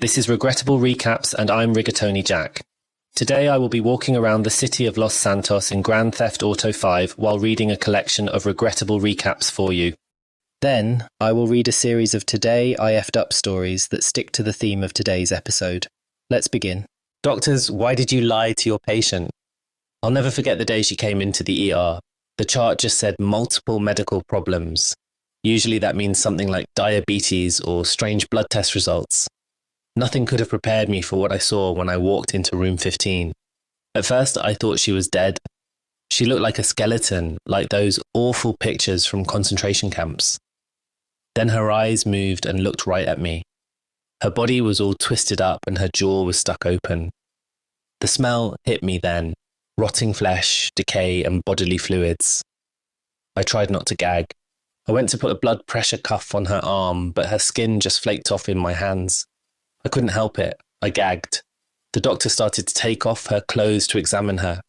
This is Regrettable Recaps, and I'm Rigatoni Jack. Today I will be walking around the city of Los Santos in Grand Theft Auto 5 while reading a collection of regrettable recaps for you. Then, I will read a series of Today I F'd Up stories that stick to the theme of today's episode. Let's begin. Doctors, why did you lie to your patient? I'll never forget the day she came into the ER. The chart just said multiple medical problems. Usually that means something like diabetes or strange blood test results. Nothing could have prepared me for what I saw when I walked into room 15. At first, I thought she was dead. She looked like a skeleton, like those awful pictures from concentration camps. Then her eyes moved and looked right at me. Her body was all twisted up and her jaw was stuck open. The smell hit me then, rotting flesh, decay, and bodily fluids. I tried not to gag. I went to put a blood pressure cuff on her arm, but her skin just flaked off in my hands. I couldn't help it. I gagged. The doctor started to take off her clothes to examine her.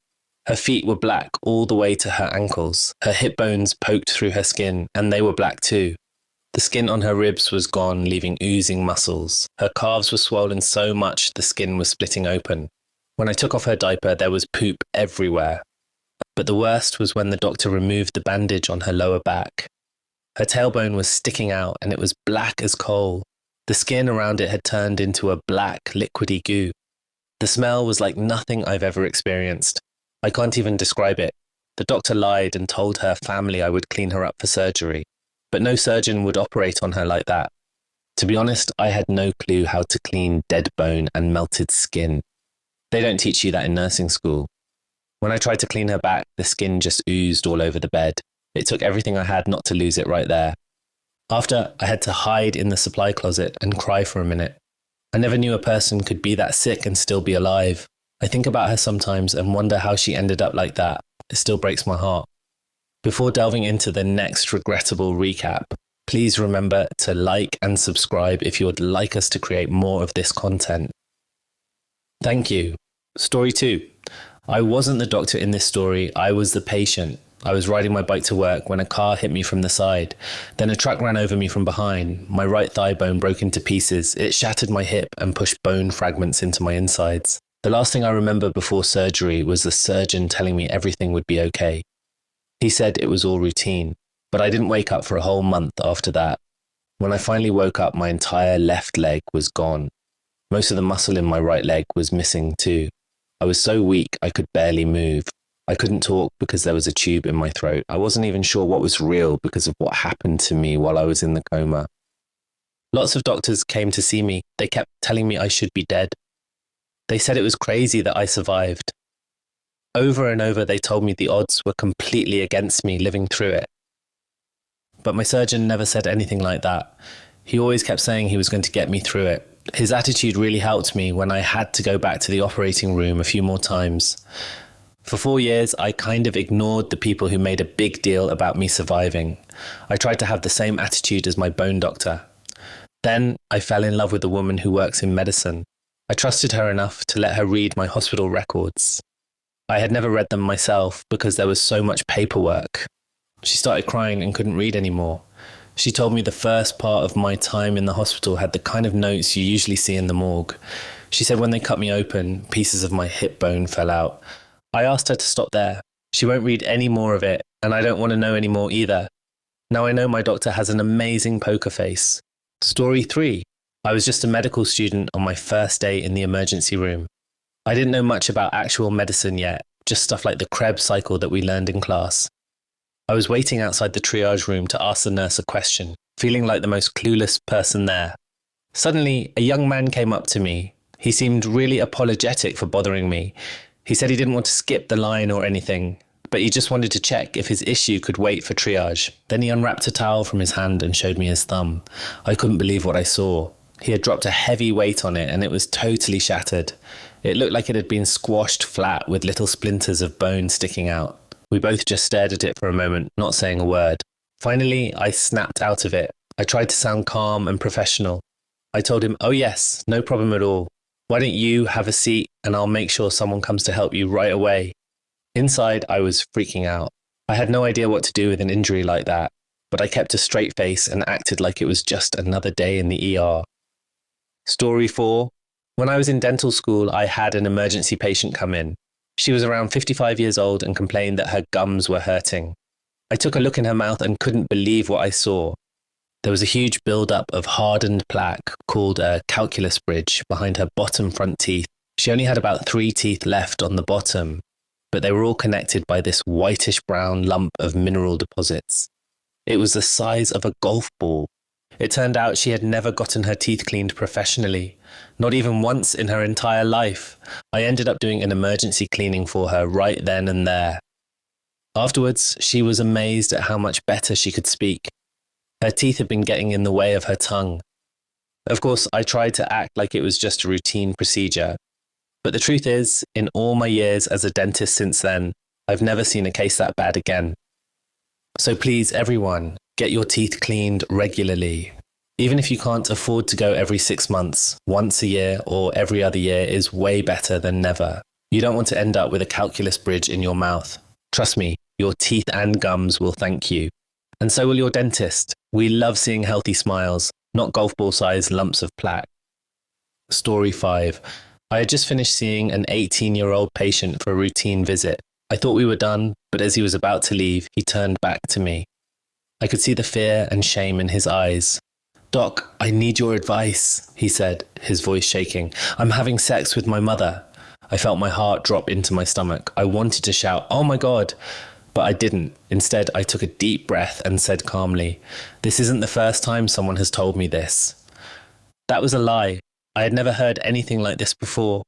Her feet were black all the way to her ankles. Her hip bones poked through her skin, and they were black too. The skin on her ribs was gone, leaving oozing muscles. Her calves were swollen so much the skin was splitting open. When I took off her diaper, there was poop everywhere. But the worst was when the doctor removed the bandage on her lower back. Her tailbone was sticking out, and it was black as coal. The skin around it had turned into a black, liquidy goo. The smell was like nothing I've ever experienced. I can't even describe it. The doctor lied and told her family I would clean her up for surgery, but no surgeon would operate on her like that. To be honest, I had no clue how to clean dead bone and melted skin. They don't teach you that in nursing school. When I tried to clean her back, the skin just oozed all over the bed. It took everything I had not to lose it right there. After, I had to hide in the supply closet and cry for a minute. I never knew a person could be that sick and still be alive. I think about her sometimes and wonder how she ended up like that. It still breaks my heart. Before delving into the next regrettable recap, please remember to like and subscribe if you would like us to create more of this content. Thank you. Story 2. I wasn't the doctor in this story, I was the patient. I was riding my bike to work when a car hit me from the side. Then a truck ran over me from behind. My right thigh bone broke into pieces. It shattered my hip and pushed bone fragments into my insides. The last thing I remember before surgery was the surgeon telling me everything would be okay. He said it was all routine, but I didn't wake up for a whole month after that. When I finally woke up, my entire left leg was gone. Most of the muscle in my right leg was missing too. I was so weak I could barely move. I couldn't talk because there was a tube in my throat. I wasn't even sure what was real because of what happened to me while I was in the coma. Lots of doctors came to see me. They kept telling me I should be dead. They said it was crazy that I survived. Over and over they told me the odds were completely against me living through it. But my surgeon never said anything like that. He always kept saying he was going to get me through it. His attitude really helped me when I had to go back to the operating room a few more times. For 4 years, I kind of ignored the people who made a big deal about me surviving. I tried to have the same attitude as my bone doctor. Then I fell in love with a woman who works in medicine. I trusted her enough to let her read my hospital records. I had never read them myself because there was so much paperwork. She started crying and couldn't read anymore. She told me the first part of my time in the hospital had the kind of notes you usually see in the morgue. She said when they cut me open, pieces of my hip bone fell out. I asked her to stop there. She won't read any more of it, and I don't want to know any more either. Now I know my doctor has an amazing poker face. Story 3. I was just a medical student on my first day in the emergency room. I didn't know much about actual medicine yet, just stuff like the Krebs cycle that we learned in class. I was waiting outside the triage room to ask the nurse a question, feeling like the most clueless person there. Suddenly, a young man came up to me. He seemed really apologetic for bothering me. He said he didn't want to skip the line or anything, but he just wanted to check if his issue could wait for triage. Then he unwrapped a towel from his hand and showed me his thumb. I couldn't believe what I saw. He had dropped a heavy weight on it and it was totally shattered. It looked like it had been squashed flat with little splinters of bone sticking out. We both just stared at it for a moment, not saying a word. Finally, I snapped out of it. I tried to sound calm and professional. I told him, "Oh yes, no problem at all. Why don't you have a seat and I'll make sure someone comes to help you right away." Inside, I was freaking out. I had no idea what to do with an injury like that, but I kept a straight face and acted like it was just another day in the ER. Story 4. When I was in dental school, I had an emergency patient come in. She was around 55 years old and complained that her gums were hurting. I took a look in her mouth and couldn't believe what I saw. There was a huge buildup of hardened plaque called a calculus bridge behind her bottom front teeth. She only had about 3 teeth left on the bottom, but they were all connected by this whitish-brown lump of mineral deposits. It was the size of a golf ball. It turned out she had never gotten her teeth cleaned professionally, not even once in her entire life. I ended up doing an emergency cleaning for her right then and there. Afterwards, she was amazed at how much better she could speak. Her teeth had been getting in the way of her tongue. Of course, I tried to act like it was just a routine procedure. But the truth is, in all my years as a dentist since then, I've never seen a case that bad again. So please, everyone, get your teeth cleaned regularly. Even if you can't afford to go every 6 months, once a year or every other year is way better than never. You don't want to end up with a calculus bridge in your mouth. Trust me, your teeth and gums will thank you. And so will your dentist. We love seeing healthy smiles, not golf ball-sized lumps of plaque. Story 5. I had just finished seeing an 18-year-old patient for a routine visit. I thought we were done, but as he was about to leave, he turned back to me. I could see the fear and shame in his eyes. "Doc, I need your advice," he said, his voice shaking. "I'm having sex with my mother." I felt my heart drop into my stomach. I wanted to shout, "Oh my God!" But I didn't. Instead, I took a deep breath and said calmly, "This isn't the first time someone has told me this." That was a lie. I had never heard anything like this before,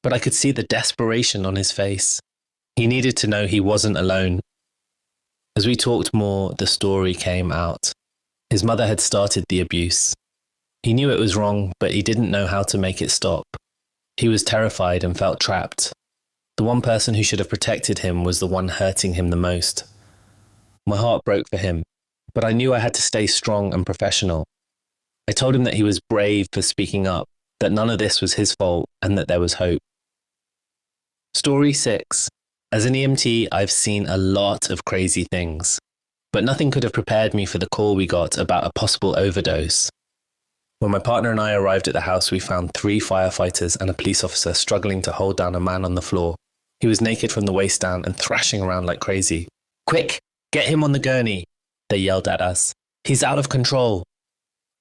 but I could see the desperation on his face. He needed to know he wasn't alone. As we talked more, the story came out. His mother had started the abuse. He knew it was wrong, but he didn't know how to make it stop. He was terrified and felt trapped. The one person who should have protected him was the one hurting him the most. My heart broke for him, but I knew I had to stay strong and professional. I told him that he was brave for speaking up, that none of this was his fault, and that there was hope. Story 6. As an EMT, I've seen a lot of crazy things, but nothing could have prepared me for the call we got about a possible overdose. When my partner and I arrived at the house, we found 3 firefighters and a police officer struggling to hold down a man on the floor. He was naked from the waist down and thrashing around like crazy. "Quick, get him on the gurney," they yelled at us. "He's out of control."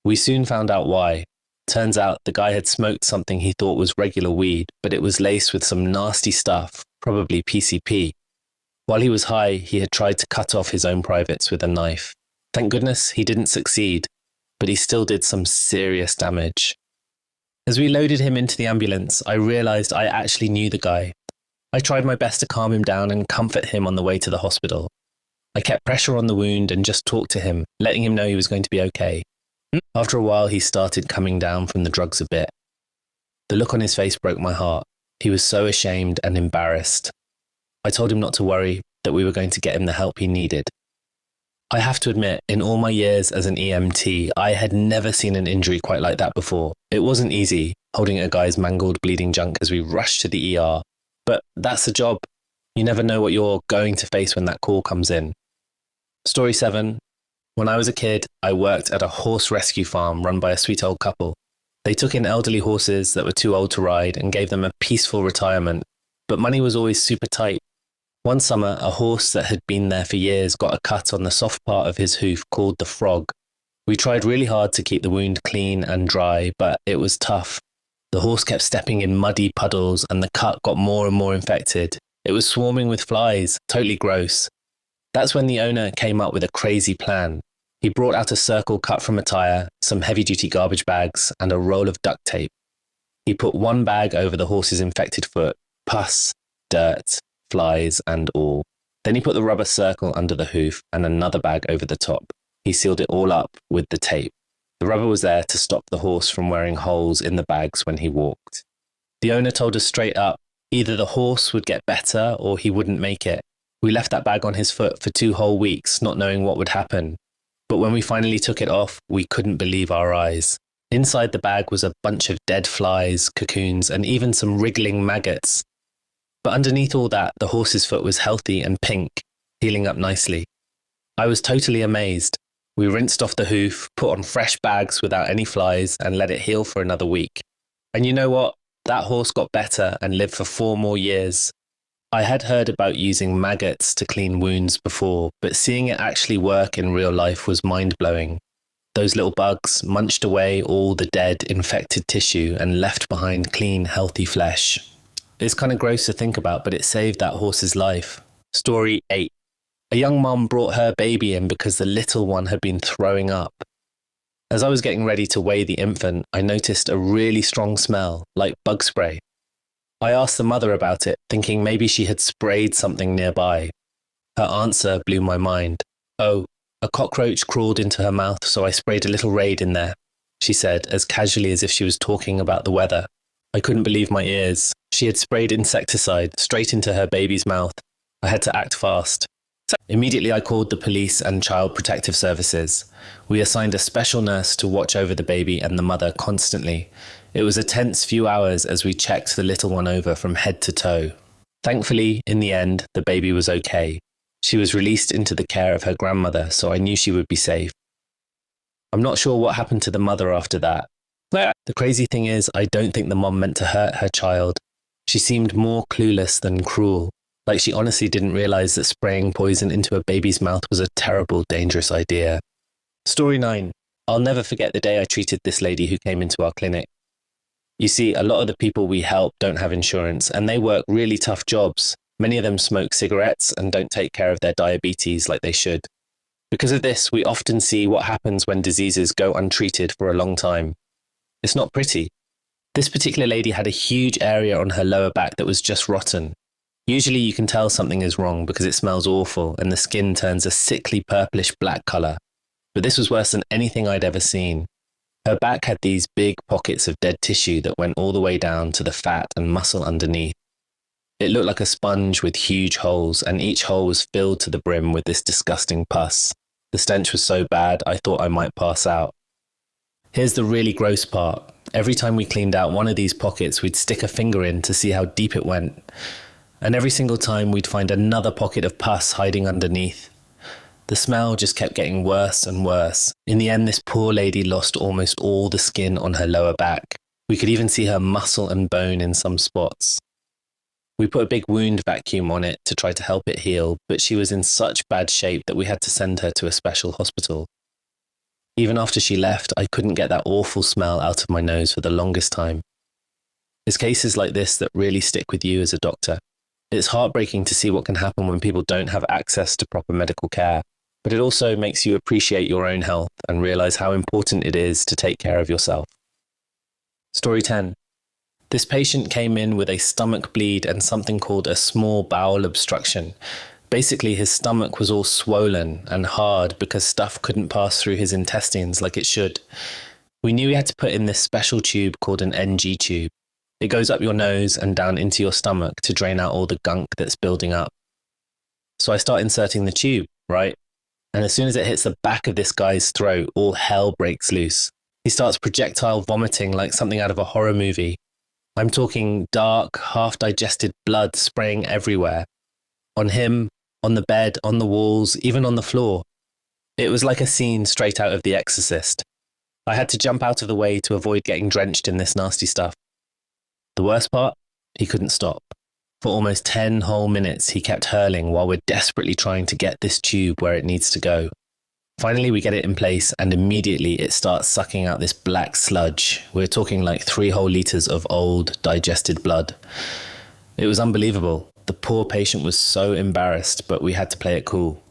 We soon found out why. Turns out the guy had smoked something he thought was regular weed, but it was laced with some nasty stuff, probably PCP. While he was high, he had tried to cut off his own privates with a knife. Thank goodness he didn't succeed, but he still did some serious damage. As we loaded him into the ambulance, I realized I actually knew the guy. I tried my best to calm him down and comfort him on the way to the hospital. I kept pressure on the wound and just talked to him, letting him know he was going to be okay. After a while, he started coming down from the drugs a bit. The look on his face broke my heart. He was so ashamed and embarrassed. I told him not to worry, that we were going to get him the help he needed. I have to admit, in all my years as an EMT, I had never seen an injury quite like that before. It wasn't easy, holding a guy's mangled, bleeding junk as we rushed to the ER. But that's the job. You never know what you're going to face when that call comes in. Story 7. When I was a kid, I worked at a horse rescue farm run by a sweet old couple. They took in elderly horses that were too old to ride and gave them a peaceful retirement, but money was always super tight. One summer, a horse that had been there for years got a cut on the soft part of his hoof called the frog. We tried really hard to keep the wound clean and dry, but it was tough. The horse kept stepping in muddy puddles and the cut got more and more infected. It was swarming with flies, totally gross. That's when the owner came up with a crazy plan. He brought out a circle cut from a tire, some heavy-duty garbage bags, and a roll of duct tape. He put one bag over the horse's infected foot, pus, dirt, flies, and all. Then he put the rubber circle under the hoof and another bag over the top. He sealed it all up with the tape. The rubber was there to stop the horse from wearing holes in the bags when he walked. The owner told us straight up, either the horse would get better or he wouldn't make it. We left that bag on his foot for 2 whole weeks, not knowing what would happen. But when we finally took it off, we couldn't believe our eyes. Inside the bag was a bunch of dead flies, cocoons, and even some wriggling maggots. But underneath all that, the horse's foot was healthy and pink, healing up nicely. I was totally amazed. We rinsed off the hoof, put on fresh bags without any flies, and let it heal for another week. And you know what? That horse got better and lived for 4 more years. I had heard about using maggots to clean wounds before, but seeing it actually work in real life was mind-blowing. Those little bugs munched away all the dead, infected tissue and left behind clean, healthy flesh. It's kind of gross to think about, but it saved that horse's life. Story 8. A young mom brought her baby in because the little one had been throwing up. As I was getting ready to weigh the infant, I noticed a really strong smell, like bug spray. I asked the mother about it, thinking maybe she had sprayed something nearby. Her answer blew my mind. "Oh, a cockroach crawled into her mouth, so I sprayed a little Raid in there," she said, as casually as if she was talking about the weather. I couldn't believe my ears. She had sprayed insecticide straight into her baby's mouth. I had to act fast. Immediately, I called the police and Child Protective Services. We assigned a special nurse to watch over the baby and the mother constantly. It was a tense few hours as we checked the little one over from head to toe. Thankfully, in the end, the baby was okay. She was released into the care of her grandmother, so I knew she would be safe. I'm not sure what happened to the mother after that. The crazy thing is, I don't think the mom meant to hurt her child. She seemed more clueless than cruel. Like she honestly didn't realize that spraying poison into a baby's mouth was a terrible, dangerous idea. Story 9. I'll never forget the day I treated this lady who came into our clinic. You see, a lot of the people we help don't have insurance, and they work really tough jobs. Many of them smoke cigarettes and don't take care of their diabetes like they should. Because of this, we often see what happens when diseases go untreated for a long time. It's not pretty. This particular lady had a huge area on her lower back that was just rotten. Usually you can tell something is wrong because it smells awful and the skin turns a sickly purplish black colour. But this was worse than anything I'd ever seen. Her back had these big pockets of dead tissue that went all the way down to the fat and muscle underneath. It looked like a sponge with huge holes, and each hole was filled to the brim with this disgusting pus. The stench was so bad I thought I might pass out. Here's the really gross part. Every time we cleaned out one of these pockets, we'd stick a finger in to see how deep it went. And every single time we'd find another pocket of pus hiding underneath. The smell just kept getting worse and worse. In the end, this poor lady lost almost all the skin on her lower back. We could even see her muscle and bone in some spots. We put a big wound vacuum on it to try to help it heal, but she was in such bad shape that we had to send her to a special hospital. Even after she left, I couldn't get that awful smell out of my nose for the longest time. It's cases like this that really stick with you as a doctor. It's heartbreaking to see what can happen when people don't have access to proper medical care, but it also makes you appreciate your own health and realize how important it is to take care of yourself. Story 10. This patient came in with a stomach bleed and something called a small bowel obstruction. Basically, his stomach was all swollen and hard because stuff couldn't pass through his intestines like it should. We knew we had to put in this special tube called an NG tube. It goes up your nose and down into your stomach to drain out all the gunk that's building up. So I start inserting the tube, right? And as soon as it hits the back of this guy's throat, all hell breaks loose. He starts projectile vomiting like something out of a horror movie. I'm talking dark, half-digested blood spraying everywhere. On him, on the bed, on the walls, even on the floor. It was like a scene straight out of The Exorcist. I had to jump out of the way to avoid getting drenched in this nasty stuff. The worst part? He couldn't stop. For almost 10 whole minutes, he kept hurling while we're desperately trying to get this tube where it needs to go. Finally, we get it in place, and immediately it starts sucking out this black sludge. We're talking like 3 whole litres of old, digested blood. It was unbelievable. The poor patient was so embarrassed, but we had to play it cool.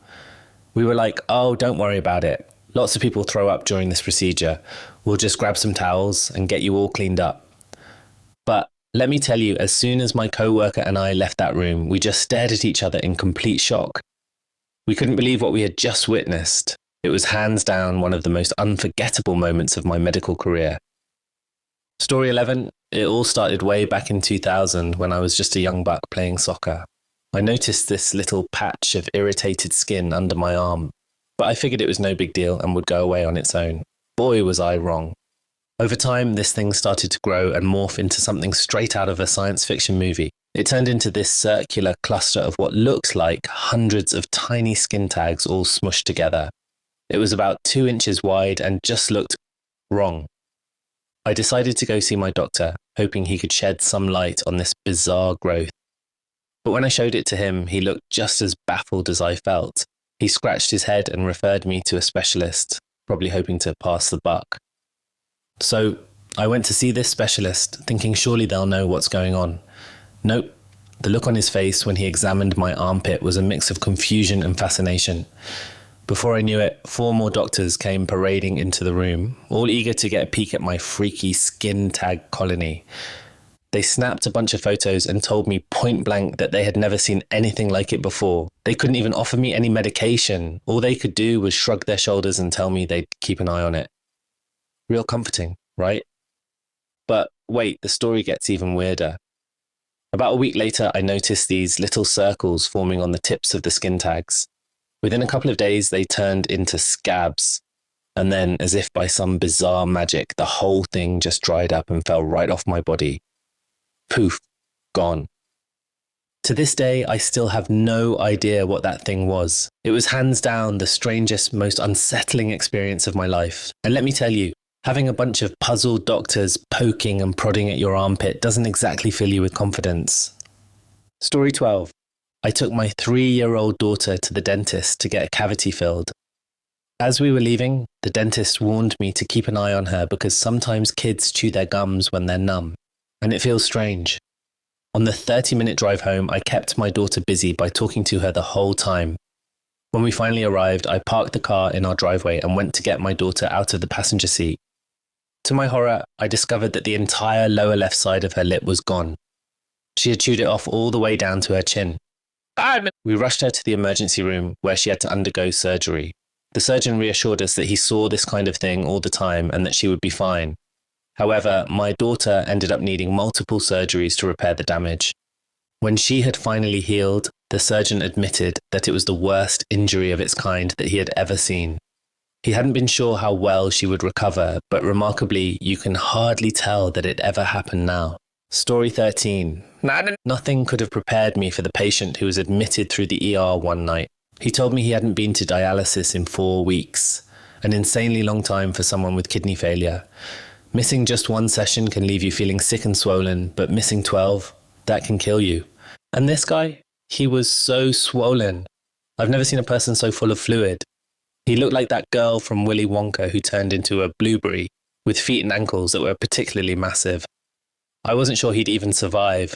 We were like, "Oh, don't worry about it. Lots of people throw up during this procedure. We'll just grab some towels and get you all cleaned up." But let me tell you, as soon as my co-worker and I left that room, we just stared at each other in complete shock. We couldn't believe what we had just witnessed. It was hands down one of the most unforgettable moments of my medical career. Story 11. It all started way back in 2000 when I was just a young buck playing soccer. I noticed this little patch of irritated skin under my arm, but I figured it was no big deal and would go away on its own. Boy, was I wrong. Over time, this thing started to grow and morph into something straight out of a science fiction movie. It turned into this circular cluster of what looks like hundreds of tiny skin tags all smushed together. It was about 2 inches wide and just looked wrong. I decided to go see my doctor, hoping he could shed some light on this bizarre growth. But when I showed it to him, he looked just as baffled as I felt. He scratched his head and referred me to a specialist, probably hoping to pass the buck. So I went to see this specialist, thinking surely they'll know what's going on. Nope. The look on his face when he examined my armpit was a mix of confusion and fascination. Before I knew it, 4 more doctors came parading into the room, all eager to get a peek at my freaky skin tag colony. They snapped a bunch of photos and told me point blank that they had never seen anything like it before. They couldn't even offer me any medication. All they could do was shrug their shoulders and tell me they'd keep an eye on it. Real comforting, right? But wait, the story gets even weirder. About a week later, I noticed these little circles forming on the tips of the skin tags. Within a couple of days, they turned into scabs. And then, as if by some bizarre magic, the whole thing just dried up and fell right off my body. Poof, gone. To this day, I still have no idea what that thing was. It was hands down the strangest, most unsettling experience of my life. And let me tell you, having a bunch of puzzled doctors poking and prodding at your armpit doesn't exactly fill you with confidence. Story 12. I took my 3-year-old daughter to the dentist to get a cavity filled. As we were leaving, the dentist warned me to keep an eye on her because sometimes kids chew their gums when they're numb, and it feels strange. On the 30-minute drive home, I kept my daughter busy by talking to her the whole time. When we finally arrived, I parked the car in our driveway and went to get my daughter out of the passenger seat. To my horror, I discovered that the entire lower left side of her lip was gone. She had chewed it off all the way down to her chin. We rushed her to the emergency room where she had to undergo surgery. The surgeon reassured us that he saw this kind of thing all the time and that she would be fine. However, my daughter ended up needing multiple surgeries to repair the damage. When she had finally healed, the surgeon admitted that it was the worst injury of its kind that he had ever seen. He hadn't been sure how well she would recover, but remarkably, you can hardly tell that it ever happened now. Story 13. Nothing could have prepared me for the patient who was admitted through the ER one night. He told me he hadn't been to dialysis in 4 weeks, an insanely long time for someone with kidney failure. Missing just 1 session can leave you feeling sick and swollen, but missing 12, that can kill you. And this guy, he was so swollen. I've never seen a person so full of fluid. He looked like that girl from Willy Wonka who turned into a blueberry, with feet and ankles that were particularly massive. I wasn't sure he'd even survive.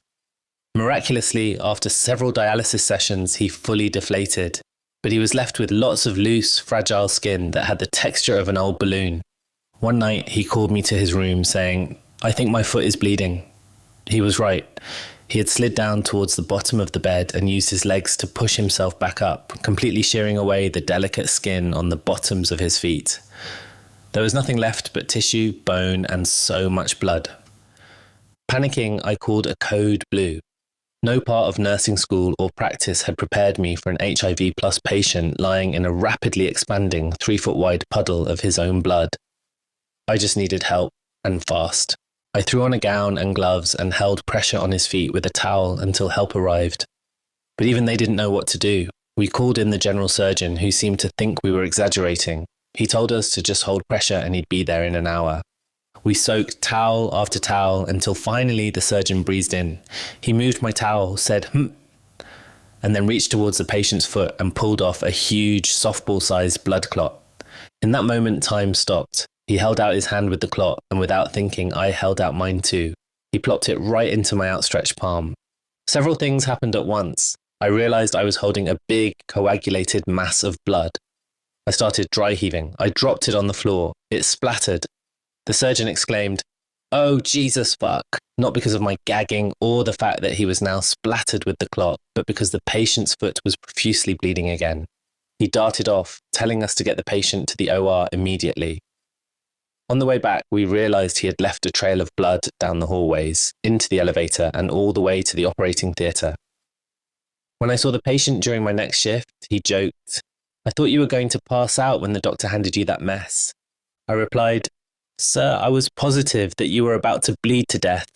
Miraculously, after several dialysis sessions, he fully deflated, but he was left with lots of loose, fragile skin that had the texture of an old balloon. One night, he called me to his room saying, "I think my foot is bleeding." He was right. He had slid down towards the bottom of the bed and used his legs to push himself back up, completely shearing away the delicate skin on the bottoms of his feet. There was nothing left but tissue, bone, and so much blood. Panicking, I called a code blue. No part of nursing school or practice had prepared me for an HIV plus patient lying in a rapidly expanding 3-foot-wide puddle of his own blood. I just needed help, and fast. I threw on a gown and gloves and held pressure on his feet with a towel until help arrived. But even they didn't know what to do. We called in the general surgeon, who seemed to think we were exaggerating. He told us to just hold pressure and he'd be there in an hour. We soaked towel after towel until finally the surgeon breezed in. He moved my towel, said, and then reached towards the patient's foot and pulled off a huge softball-sized blood clot. In that moment, time stopped. He held out his hand with the clot, and without thinking, I held out mine too. He plopped it right into my outstretched palm. Several things happened at once. I realized I was holding a big, coagulated mass of blood. I started dry heaving. I dropped it on the floor. It splattered. The surgeon exclaimed, "Oh, Jesus fuck," not because of my gagging or the fact that he was now splattered with the clot, but because the patient's foot was profusely bleeding again. He darted off, telling us to get the patient to the OR immediately. On the way back, we realized he had left a trail of blood down the hallways, into the elevator, and all the way to the operating theatre. When I saw the patient during my next shift, he joked, "I thought you were going to pass out when the doctor handed you that mess." I replied, "Sir, I was positive that you were about to bleed to death."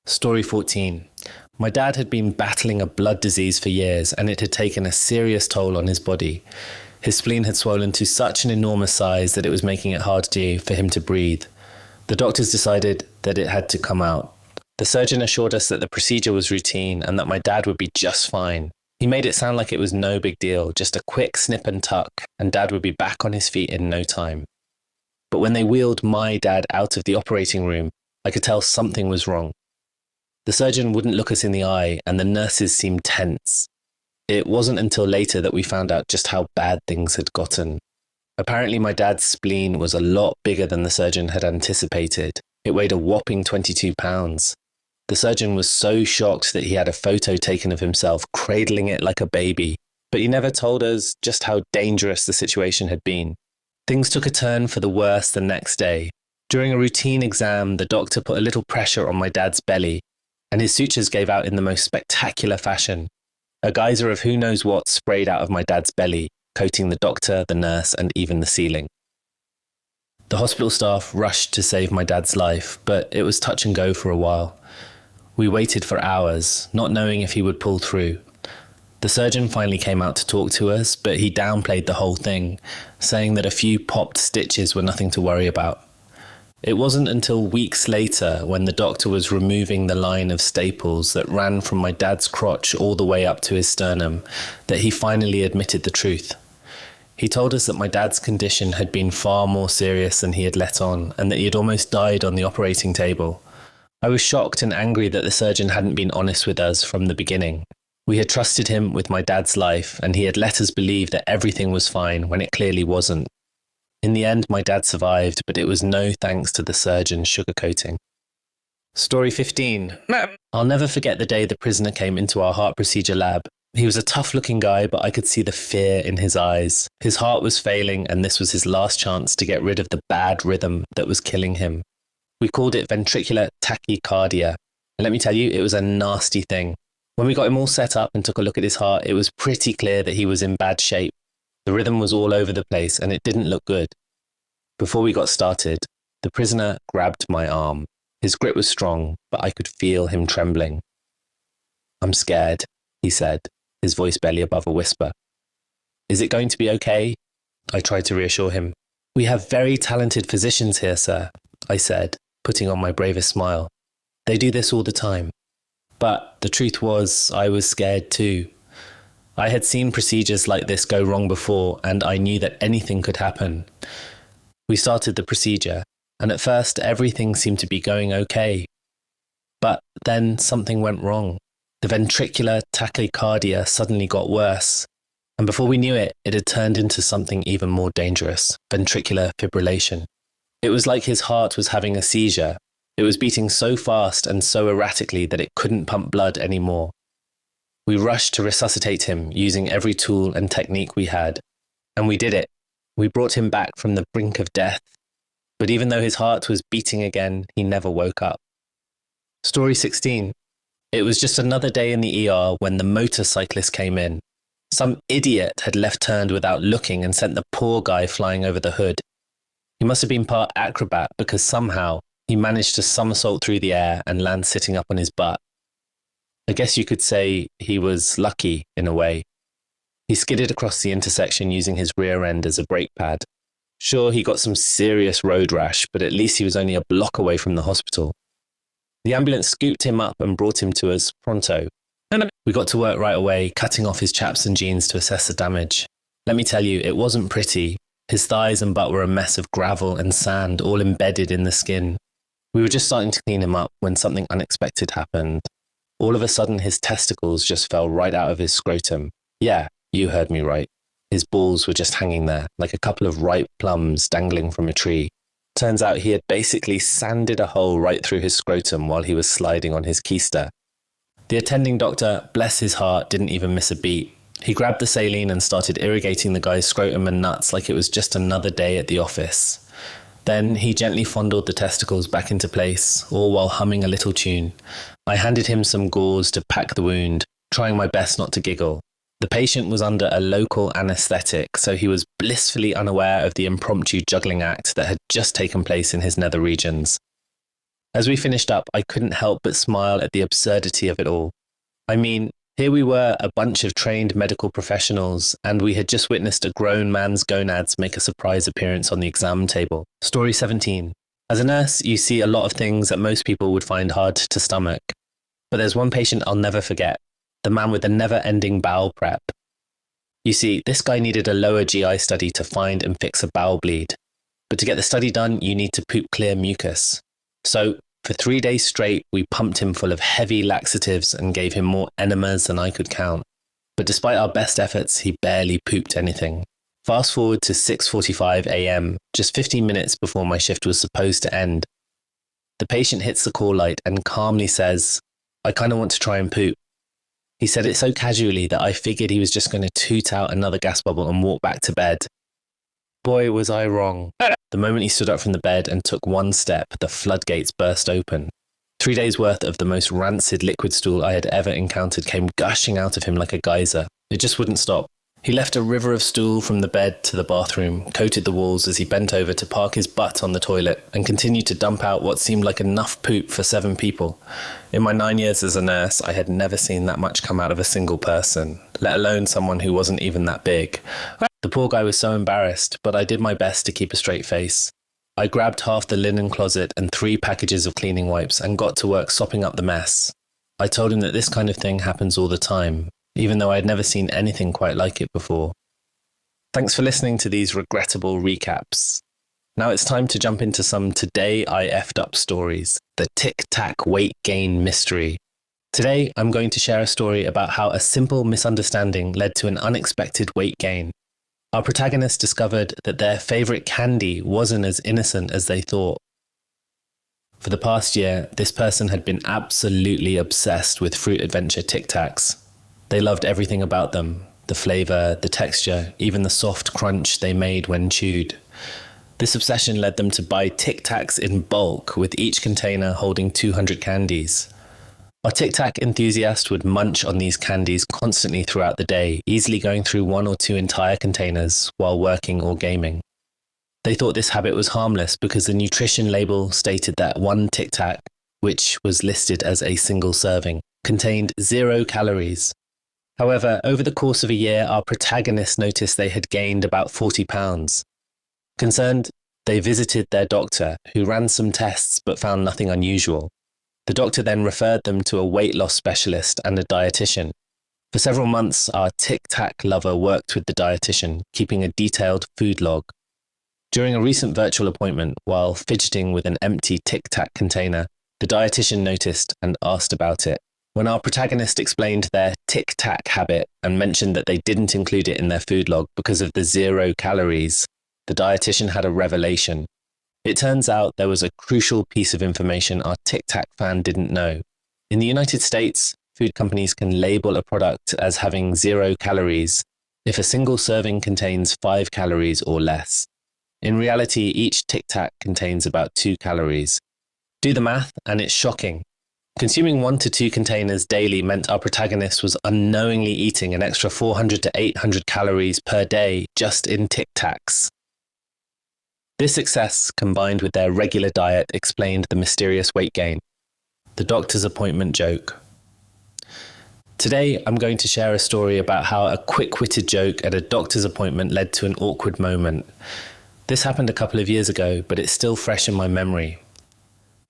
Story 14. My dad had been battling a blood disease for years, and it had taken a serious toll on his body. His spleen had swollen to such an enormous size that it was making it hard for him to breathe. The doctors decided that it had to come out. The surgeon assured us that the procedure was routine and that my dad would be just fine. He made it sound like it was no big deal, just a quick snip and tuck, and Dad would be back on his feet in no time. But when they wheeled my dad out of the operating room, I could tell something was wrong. The surgeon wouldn't look us in the eye, and the nurses seemed tense. It wasn't until later that we found out just how bad things had gotten. Apparently my dad's spleen was a lot bigger than the surgeon had anticipated. It weighed a whopping 22 pounds. The surgeon was so shocked that he had a photo taken of himself cradling it like a baby, but he never told us just how dangerous the situation had been. Things took a turn for the worse the next day. During a routine exam, the doctor put a little pressure on my dad's belly, and his sutures gave out in the most spectacular fashion. A geyser of who knows what sprayed out of my dad's belly, coating the doctor, the nurse, and even the ceiling. The hospital staff rushed to save my dad's life, but it was touch and go for a while. We waited for hours, not knowing if he would pull through. The surgeon finally came out to talk to us, but he downplayed the whole thing, saying that a few popped stitches were nothing to worry about. It wasn't until weeks later, when the doctor was removing the line of staples that ran from my dad's crotch all the way up to his sternum, that he finally admitted the truth. He told us that my dad's condition had been far more serious than he had let on, and that he had almost died on the operating table. I was shocked and angry that the surgeon hadn't been honest with us from the beginning. We had trusted him with my dad's life, and he had let us believe that everything was fine when it clearly wasn't. In the end, my dad survived, but it was no thanks to the surgeon's sugarcoating. Story 15. I'll never forget the day the prisoner came into our heart procedure lab. He was a tough-looking guy, but I could see the fear in his eyes. His heart was failing, and this was his last chance to get rid of the bad rhythm that was killing him. We called it ventricular tachycardia, and let me tell you, it was a nasty thing. When we got him all set up and took a look at his heart, it was pretty clear that he was in bad shape. The rhythm was all over the place, and it didn't look good. Before we got started, the prisoner grabbed my arm. His grip was strong, but I could feel him trembling. "I'm scared," he said, his voice barely above a whisper. "Is it going to be okay?" I tried to reassure him. "We have very talented physicians here, sir," I said, putting on my bravest smile. "They do this all the time." But the truth was, I was scared too. I had seen procedures like this go wrong before, and I knew that anything could happen. We started the procedure, and at first everything seemed to be going okay. But then something went wrong. The ventricular tachycardia suddenly got worse, and before we knew it, it had turned into something even more dangerous, ventricular fibrillation. It was like his heart was having a seizure. It was beating so fast and so erratically that it couldn't pump blood anymore. We rushed to resuscitate him using every tool and technique we had. And we did it. We brought him back from the brink of death. But even though his heart was beating again, he never woke up. Story 16. It was just another day in the ER when the motorcyclist came in. Some idiot had left-turned without looking and sent the poor guy flying over the hood. He must have been part acrobat because somehow he managed to somersault through the air and land sitting up on his butt. I guess you could say he was lucky in a way. He skidded across the intersection using his rear end as a brake pad. Sure, he got some serious road rash, but at least he was only a block away from the hospital. The ambulance scooped him up and brought him to us pronto. We got to work right away, cutting off his chaps and jeans to assess the damage. Let me tell you, it wasn't pretty. His thighs and butt were a mess of gravel and sand, all embedded in the skin. We were just starting to clean him up when something unexpected happened. All of a sudden, his testicles just fell right out of his scrotum. Yeah, you heard me right. His balls were just hanging there, like a couple of ripe plums dangling from a tree. Turns out he had basically sanded a hole right through his scrotum while he was sliding on his keister. The attending doctor, bless his heart, didn't even miss a beat. He grabbed the saline and started irrigating the guy's scrotum and nuts like it was just another day at the office. Then he gently fondled the testicles back into place, all while humming a little tune. I handed him some gauze to pack the wound, trying my best not to giggle. The patient was under a local anaesthetic, so he was blissfully unaware of the impromptu juggling act that had just taken place in his nether regions. As we finished up, I couldn't help but smile at the absurdity of it all. I mean, Here we were, a bunch of trained medical professionals, and we had just witnessed a grown man's gonads make a surprise appearance on the exam table. Story 17. As a nurse, you see a lot of things that most people would find hard to stomach. But there's one patient I'll never forget, the man with the never-ending bowel prep. You see, this guy needed a lower GI study to find and fix a bowel bleed. But to get the study done, you need to poop clear mucus. So, for 3 days straight, we pumped him full of heavy laxatives and gave him more enemas than I could count. But despite our best efforts, he barely pooped anything. Fast forward to 6:45 a.m., just 15 minutes before my shift was supposed to end. The patient hits the call light and calmly says, "I kind of want to try and poop." He said it so casually that I figured he was just going to toot out another gas bubble and walk back to bed. Boy, was I wrong. The moment he stood up from the bed and took one step, the floodgates burst open. 3 days' worth of the most rancid liquid stool I had ever encountered came gushing out of him like a geyser. It just wouldn't stop. He left a river of stool from the bed to the bathroom, coated the walls as he bent over to park his butt on the toilet, and continued to dump out what seemed like enough poop for 7 people. In my 9 years as a nurse, I had never seen that much come out of a single person, let alone someone who wasn't even that big. The poor guy was so embarrassed, but I did my best to keep a straight face. I grabbed half the linen closet and 3 packages of cleaning wipes and got to work sopping up the mess. I told him that this kind of thing happens all the time, even though I had never seen anything quite like it before. Thanks for listening to these regrettable recaps. Now it's time to jump into some Today I Effed Up stories, the tic-tac weight gain mystery. Today I'm going to share a story about how a simple misunderstanding led to an unexpected weight gain. Our protagonists discovered that their favourite candy wasn't as innocent as they thought. For the past year, this person had been absolutely obsessed with Fruit Adventure Tic Tacs. They loved everything about them, the flavour, the texture, even the soft crunch they made when chewed. This obsession led them to buy Tic Tacs in bulk, with each container holding 200 candies. Our Tic Tac enthusiast would munch on these candies constantly throughout the day, easily going through 1 or 2 entire containers while working or gaming. They thought this habit was harmless because the nutrition label stated that 1 Tic Tac, which was listed as a single serving, contained 0 calories. However, over the course of a year, our protagonists noticed they had gained about 40 pounds. Concerned, they visited their doctor, who ran some tests but found nothing unusual. The doctor then referred them to a weight loss specialist and a dietitian. For several months, our Tic Tac lover worked with the dietitian, keeping a detailed food log. During a recent virtual appointment, while fidgeting with an empty Tic Tac container, the dietitian noticed and asked about it. When our protagonist explained their Tic Tac habit and mentioned that they didn't include it in their food log because of the 0 calories, the dietitian had a revelation. It turns out there was a crucial piece of information our Tic Tac fan didn't know. In the United States, food companies can label a product as having 0 calories if a single serving contains 5 calories or less. In reality, each Tic Tac contains about 2 calories. Do the math, and it's shocking. Consuming 1 to 2 containers daily meant our protagonist was unknowingly eating an extra 400 to 800 calories per day just in Tic Tacs. This success, combined with their regular diet, explained the mysterious weight gain. The doctor's appointment joke. Today, I'm going to share a story about how a quick-witted joke at a doctor's appointment led to an awkward moment. This happened a couple of years ago, but it's still fresh in my memory.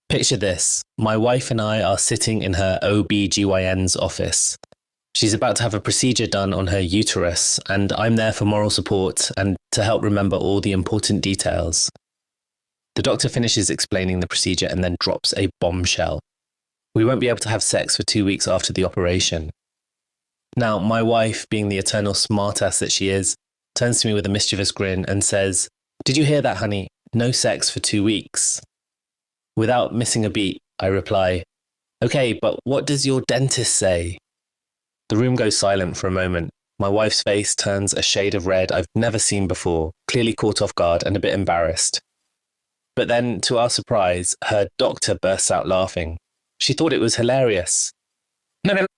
Picture this. My wife and I are sitting in her OB-GYN's office. She's about to have a procedure done on her uterus, and I'm there for moral support and to help remember all the important details. The doctor finishes explaining the procedure and then drops a bombshell. We won't be able to have sex for 2 weeks after the operation. Now, my wife, being the eternal smartass that she is, turns to me with a mischievous grin and says, "Did you hear that, honey? No sex for 2 weeks." Without missing a beat, I reply, "Okay, but what does your dentist say?" The room goes silent for a moment. My wife's face turns a shade of red I've never seen before, clearly caught off guard and a bit embarrassed. But then, to our surprise, her doctor bursts out laughing. She thought it was hilarious.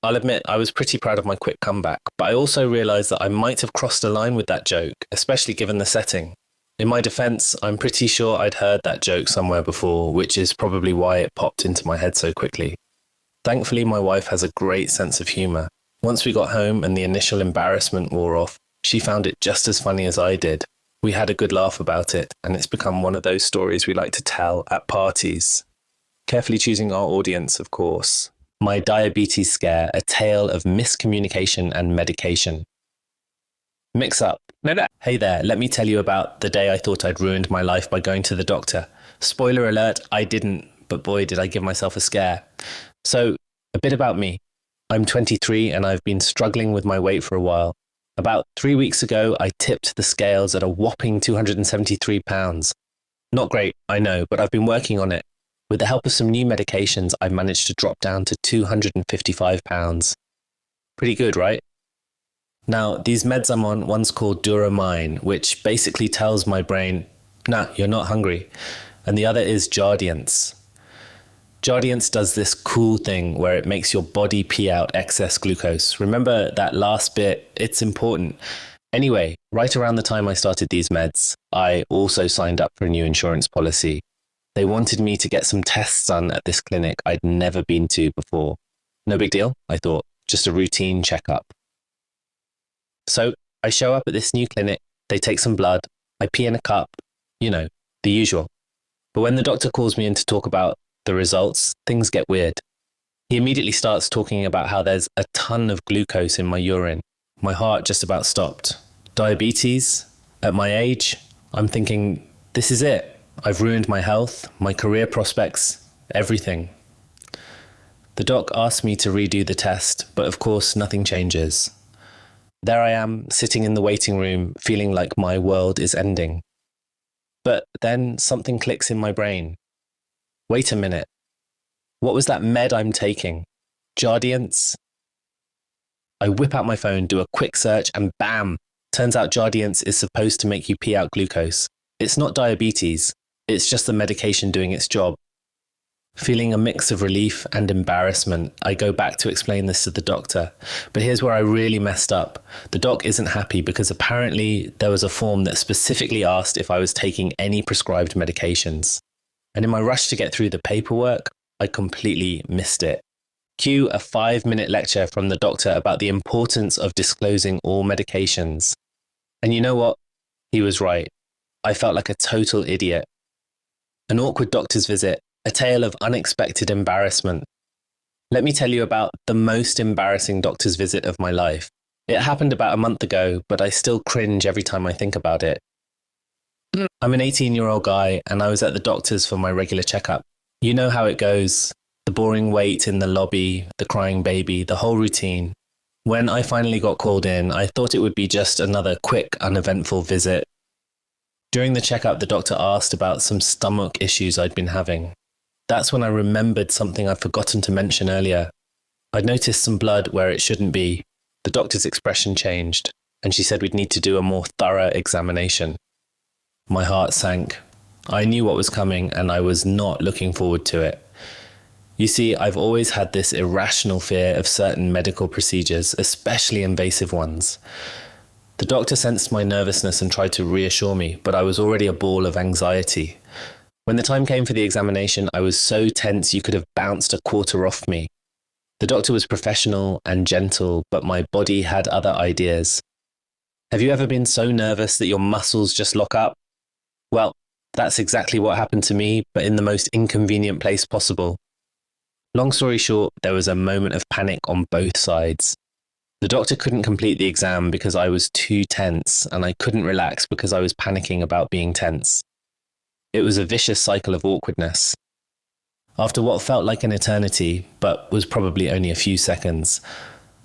I'll admit I was pretty proud of my quick comeback, but I also realised that I might have crossed a line with that joke, especially given the setting. In my defence, I'm pretty sure I'd heard that joke somewhere before, which is probably why it popped into my head so quickly. Thankfully, my wife has a great sense of humour. Once we got home and the initial embarrassment wore off, she found it just as funny as I did. We had a good laugh about it, and it's become one of those stories we like to tell at parties. Carefully choosing our audience, of course. My diabetes scare, a tale of miscommunication and medication. Mix up. No. Hey there, let me tell you about the day I thought I'd ruined my life by going to the doctor. Spoiler alert, I didn't, but boy, did I give myself a scare. So, a bit about me. I'm 23 and I've been struggling with my weight for a while. About 3 weeks ago, I tipped the scales at a whopping 273 pounds. Not great, I know, but I've been working on it. With the help of some new medications, I managed to drop down to 255 pounds. Pretty good, right? Now, these meds I'm on, one's called Duramine, which basically tells my brain, nah, you're not hungry. And the other is Jardiance. Jardiance does this cool thing where it makes your body pee out excess glucose. Remember that last bit? It's important. Anyway, right around the time I started these meds, I also signed up for a new insurance policy. They wanted me to get some tests done at this clinic I'd never been to before. No big deal, I thought, just a routine checkup. So I show up at this new clinic, they take some blood, I pee in a cup, the usual. But when the doctor calls me in to talk about the results, things get weird. He immediately starts talking about how there's a ton of glucose in my urine. My heart just about stopped. Diabetes? At my age? I'm thinking, this is it. I've ruined my health, my career prospects, everything. The doc asked me to redo the test, but of course nothing changes. There I am, sitting in the waiting room, feeling like my world is ending. But then something clicks in my brain. Wait a minute. What was that med I'm taking? Jardiance? I whip out my phone, do a quick search, and bam! Turns out Jardiance is supposed to make you pee out glucose. It's not diabetes. It's just the medication doing its job. Feeling a mix of relief and embarrassment, I go back to explain this to the doctor. But here's where I really messed up. The doc isn't happy because apparently there was a form that specifically asked if I was taking any prescribed medications. And in my rush to get through the paperwork, I completely missed it. Cue a 5-minute lecture from the doctor about the importance of disclosing all medications. And you know what? He was right. I felt like a total idiot. An awkward doctor's visit, a tale of unexpected embarrassment. Let me tell you about the most embarrassing doctor's visit of my life. It happened about a month ago, but I still cringe every time I think about it. I'm an 18-year-old guy, and I was at the doctor's for my regular checkup. You know how it goes. The boring wait in the lobby, the crying baby, the whole routine. When I finally got called in, I thought it would be just another quick, uneventful visit. During the checkup, the doctor asked about some stomach issues I'd been having. That's when I remembered something I'd forgotten to mention earlier. I'd noticed some blood where it shouldn't be. The doctor's expression changed, and she said we'd need to do a more thorough examination. My heart sank. I knew what was coming, and I was not looking forward to it. You see, I've always had this irrational fear of certain medical procedures, especially invasive ones. The doctor sensed my nervousness and tried to reassure me, but I was already a ball of anxiety. When the time came for the examination, I was so tense you could have bounced a quarter off me. The doctor was professional and gentle, but my body had other ideas. Have you ever been so nervous that your muscles just lock up? Well, that's exactly what happened to me, but in the most inconvenient place possible. Long story short, there was a moment of panic on both sides. The doctor couldn't complete the exam because I was too tense, and I couldn't relax because I was panicking about being tense. It was a vicious cycle of awkwardness. After what felt like an eternity, but was probably only a few seconds,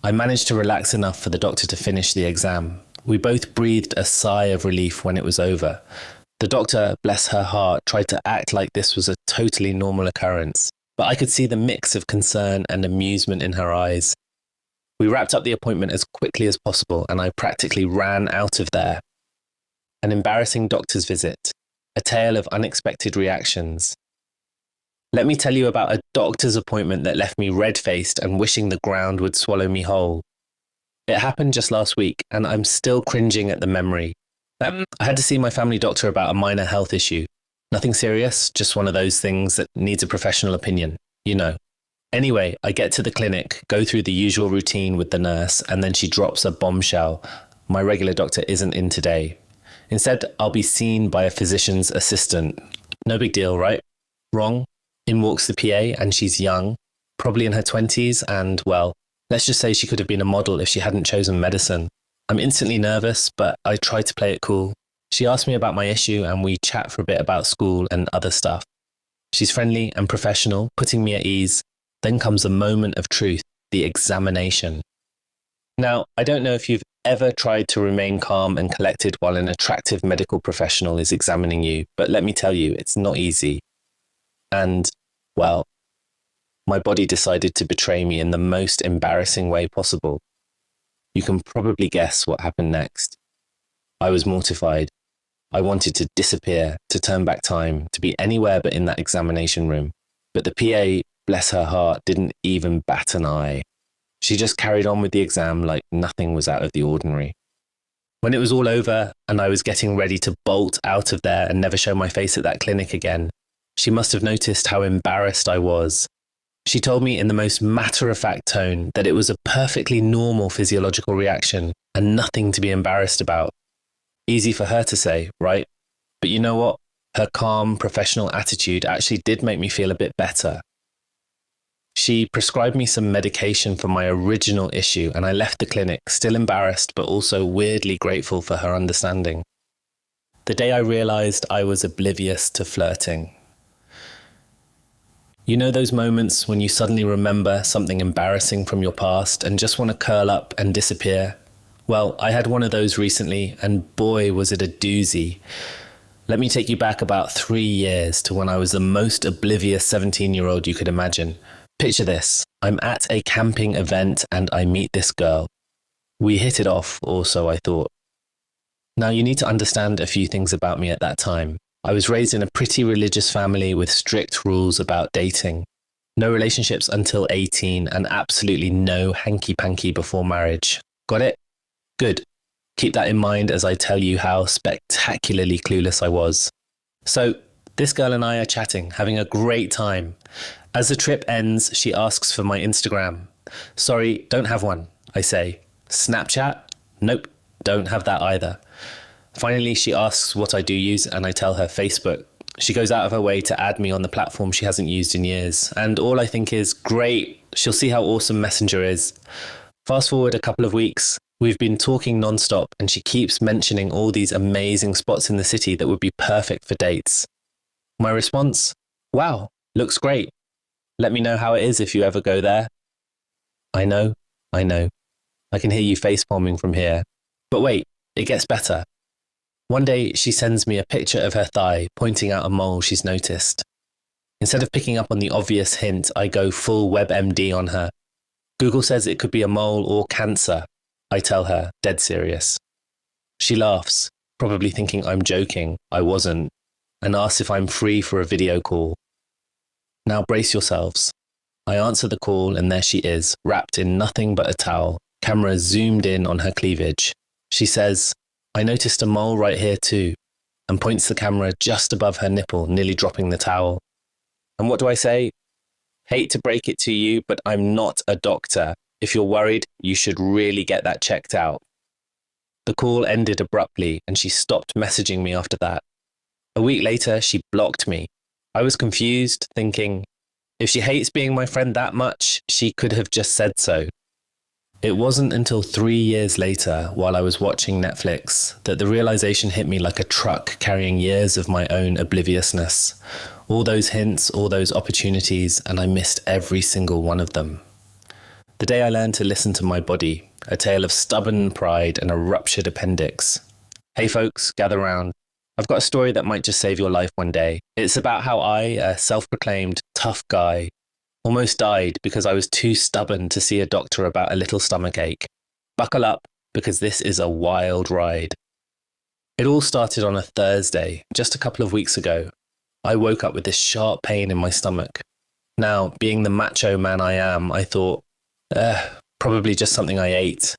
I managed to relax enough for the doctor to finish the exam. We both breathed a sigh of relief when it was over. The doctor, bless her heart, tried to act like this was a totally normal occurrence, but I could see the mix of concern and amusement in her eyes. We wrapped up the appointment as quickly as possible, and I practically ran out of there. An embarrassing doctor's visit, a tale of unexpected reactions. Let me tell you about a doctor's appointment that left me red-faced and wishing the ground would swallow me whole. It happened just last week, and I'm still cringing at the memory. I had to see my family doctor about a minor health issue. Nothing serious, just one of those things that needs a professional opinion, you know. Anyway, I get to the clinic, go through the usual routine with the nurse, and then she drops a bombshell. My regular doctor isn't in today. Instead, I'll be seen by a physician's assistant. No big deal, right? Wrong. In walks the PA, and she's young, probably in her 20s, and, well, let's just say she could have been a model if she hadn't chosen medicine. I'm instantly nervous, but I try to play it cool. She asks me about my issue, and we chat for a bit about school and other stuff. She's friendly and professional, putting me at ease. Then comes a moment of truth, the examination. Now, I don't know if you've ever tried to remain calm and collected while an attractive medical professional is examining you, but let me tell you, it's not easy. And, well, my body decided to betray me in the most embarrassing way possible. You can probably guess what happened next. I was mortified. I wanted to disappear, to turn back time, to be anywhere but in that examination room. But the PA, bless her heart, didn't even bat an eye. She just carried on with the exam like nothing was out of the ordinary. When it was all over and I was getting ready to bolt out of there and never show my face at that clinic again, she must have noticed how embarrassed I was. She told me in the most matter-of-fact tone that it was a perfectly normal physiological reaction and nothing to be embarrassed about. Easy for her to say, right? But you know what? Her calm, professional attitude actually did make me feel a bit better. She prescribed me some medication for my original issue, and I left the clinic, still embarrassed, but also weirdly grateful for her understanding. The day I realized I was oblivious to flirting. You know those moments when you suddenly remember something embarrassing from your past and just want to curl up and disappear? Well, I had one of those recently, and boy, was it a doozy. Let me take you back about 3 years to when I was the most oblivious 17-year-old you could imagine. Picture this. I'm at a camping event and I meet this girl. We hit it off, or so I thought. Now, you need to understand a few things about me at that time. I was raised in a pretty religious family with strict rules about dating. No relationships until 18 and absolutely no hanky-panky before marriage. Got it? Good. Keep that in mind as I tell you how spectacularly clueless I was. So, this girl and I are chatting, having a great time. As the trip ends, she asks for my Instagram. Sorry, don't have one, I say. Snapchat? Nope, don't have that either. Finally, she asks what I do use, and I tell her Facebook. She goes out of her way to add me on the platform she hasn't used in years. And all I think is, great, she'll see how awesome Messenger is. Fast forward a couple of weeks. We've been talking nonstop, and she keeps mentioning all these amazing spots in the city that would be perfect for dates. My response? Wow, looks great. Let me know how it is if you ever go there. I know. I can hear you facepalming from here. But wait, it gets better. One day, she sends me a picture of her thigh, pointing out a mole she's noticed. Instead of picking up on the obvious hint, I go full WebMD on her. Google says it could be a mole or cancer. I tell her, dead serious. She laughs, probably thinking I'm joking. I wasn't, and asks if I'm free for a video call. Now brace yourselves. I answer the call, and there she is, wrapped in nothing but a towel, camera zoomed in on her cleavage. She says, I noticed a mole right here too, and points the camera just above her nipple, nearly dropping the towel. And what do I say? Hate to break it to you, but I'm not a doctor. If you're worried, you should really get that checked out. The call ended abruptly, and she stopped messaging me after that. A week later, she blocked me. I was confused, thinking, if she hates being my friend that much, she could have just said so. It wasn't until 3 years later, while I was watching Netflix, that the realization hit me like a truck carrying years of my own obliviousness. All those hints, all those opportunities, and I missed every single one of them. The day I learned to listen to my body, a tale of stubborn pride and a ruptured appendix. Hey folks, gather round. I've got a story that might just save your life one day. It's about how I, a self-proclaimed tough guy, almost died because I was too stubborn to see a doctor about a little stomachache. Buckle up, because this is a wild ride. It all started on a Thursday, just a couple of weeks ago. I woke up with this sharp pain in my stomach. Now, being the macho man I am, I thought, probably just something I ate.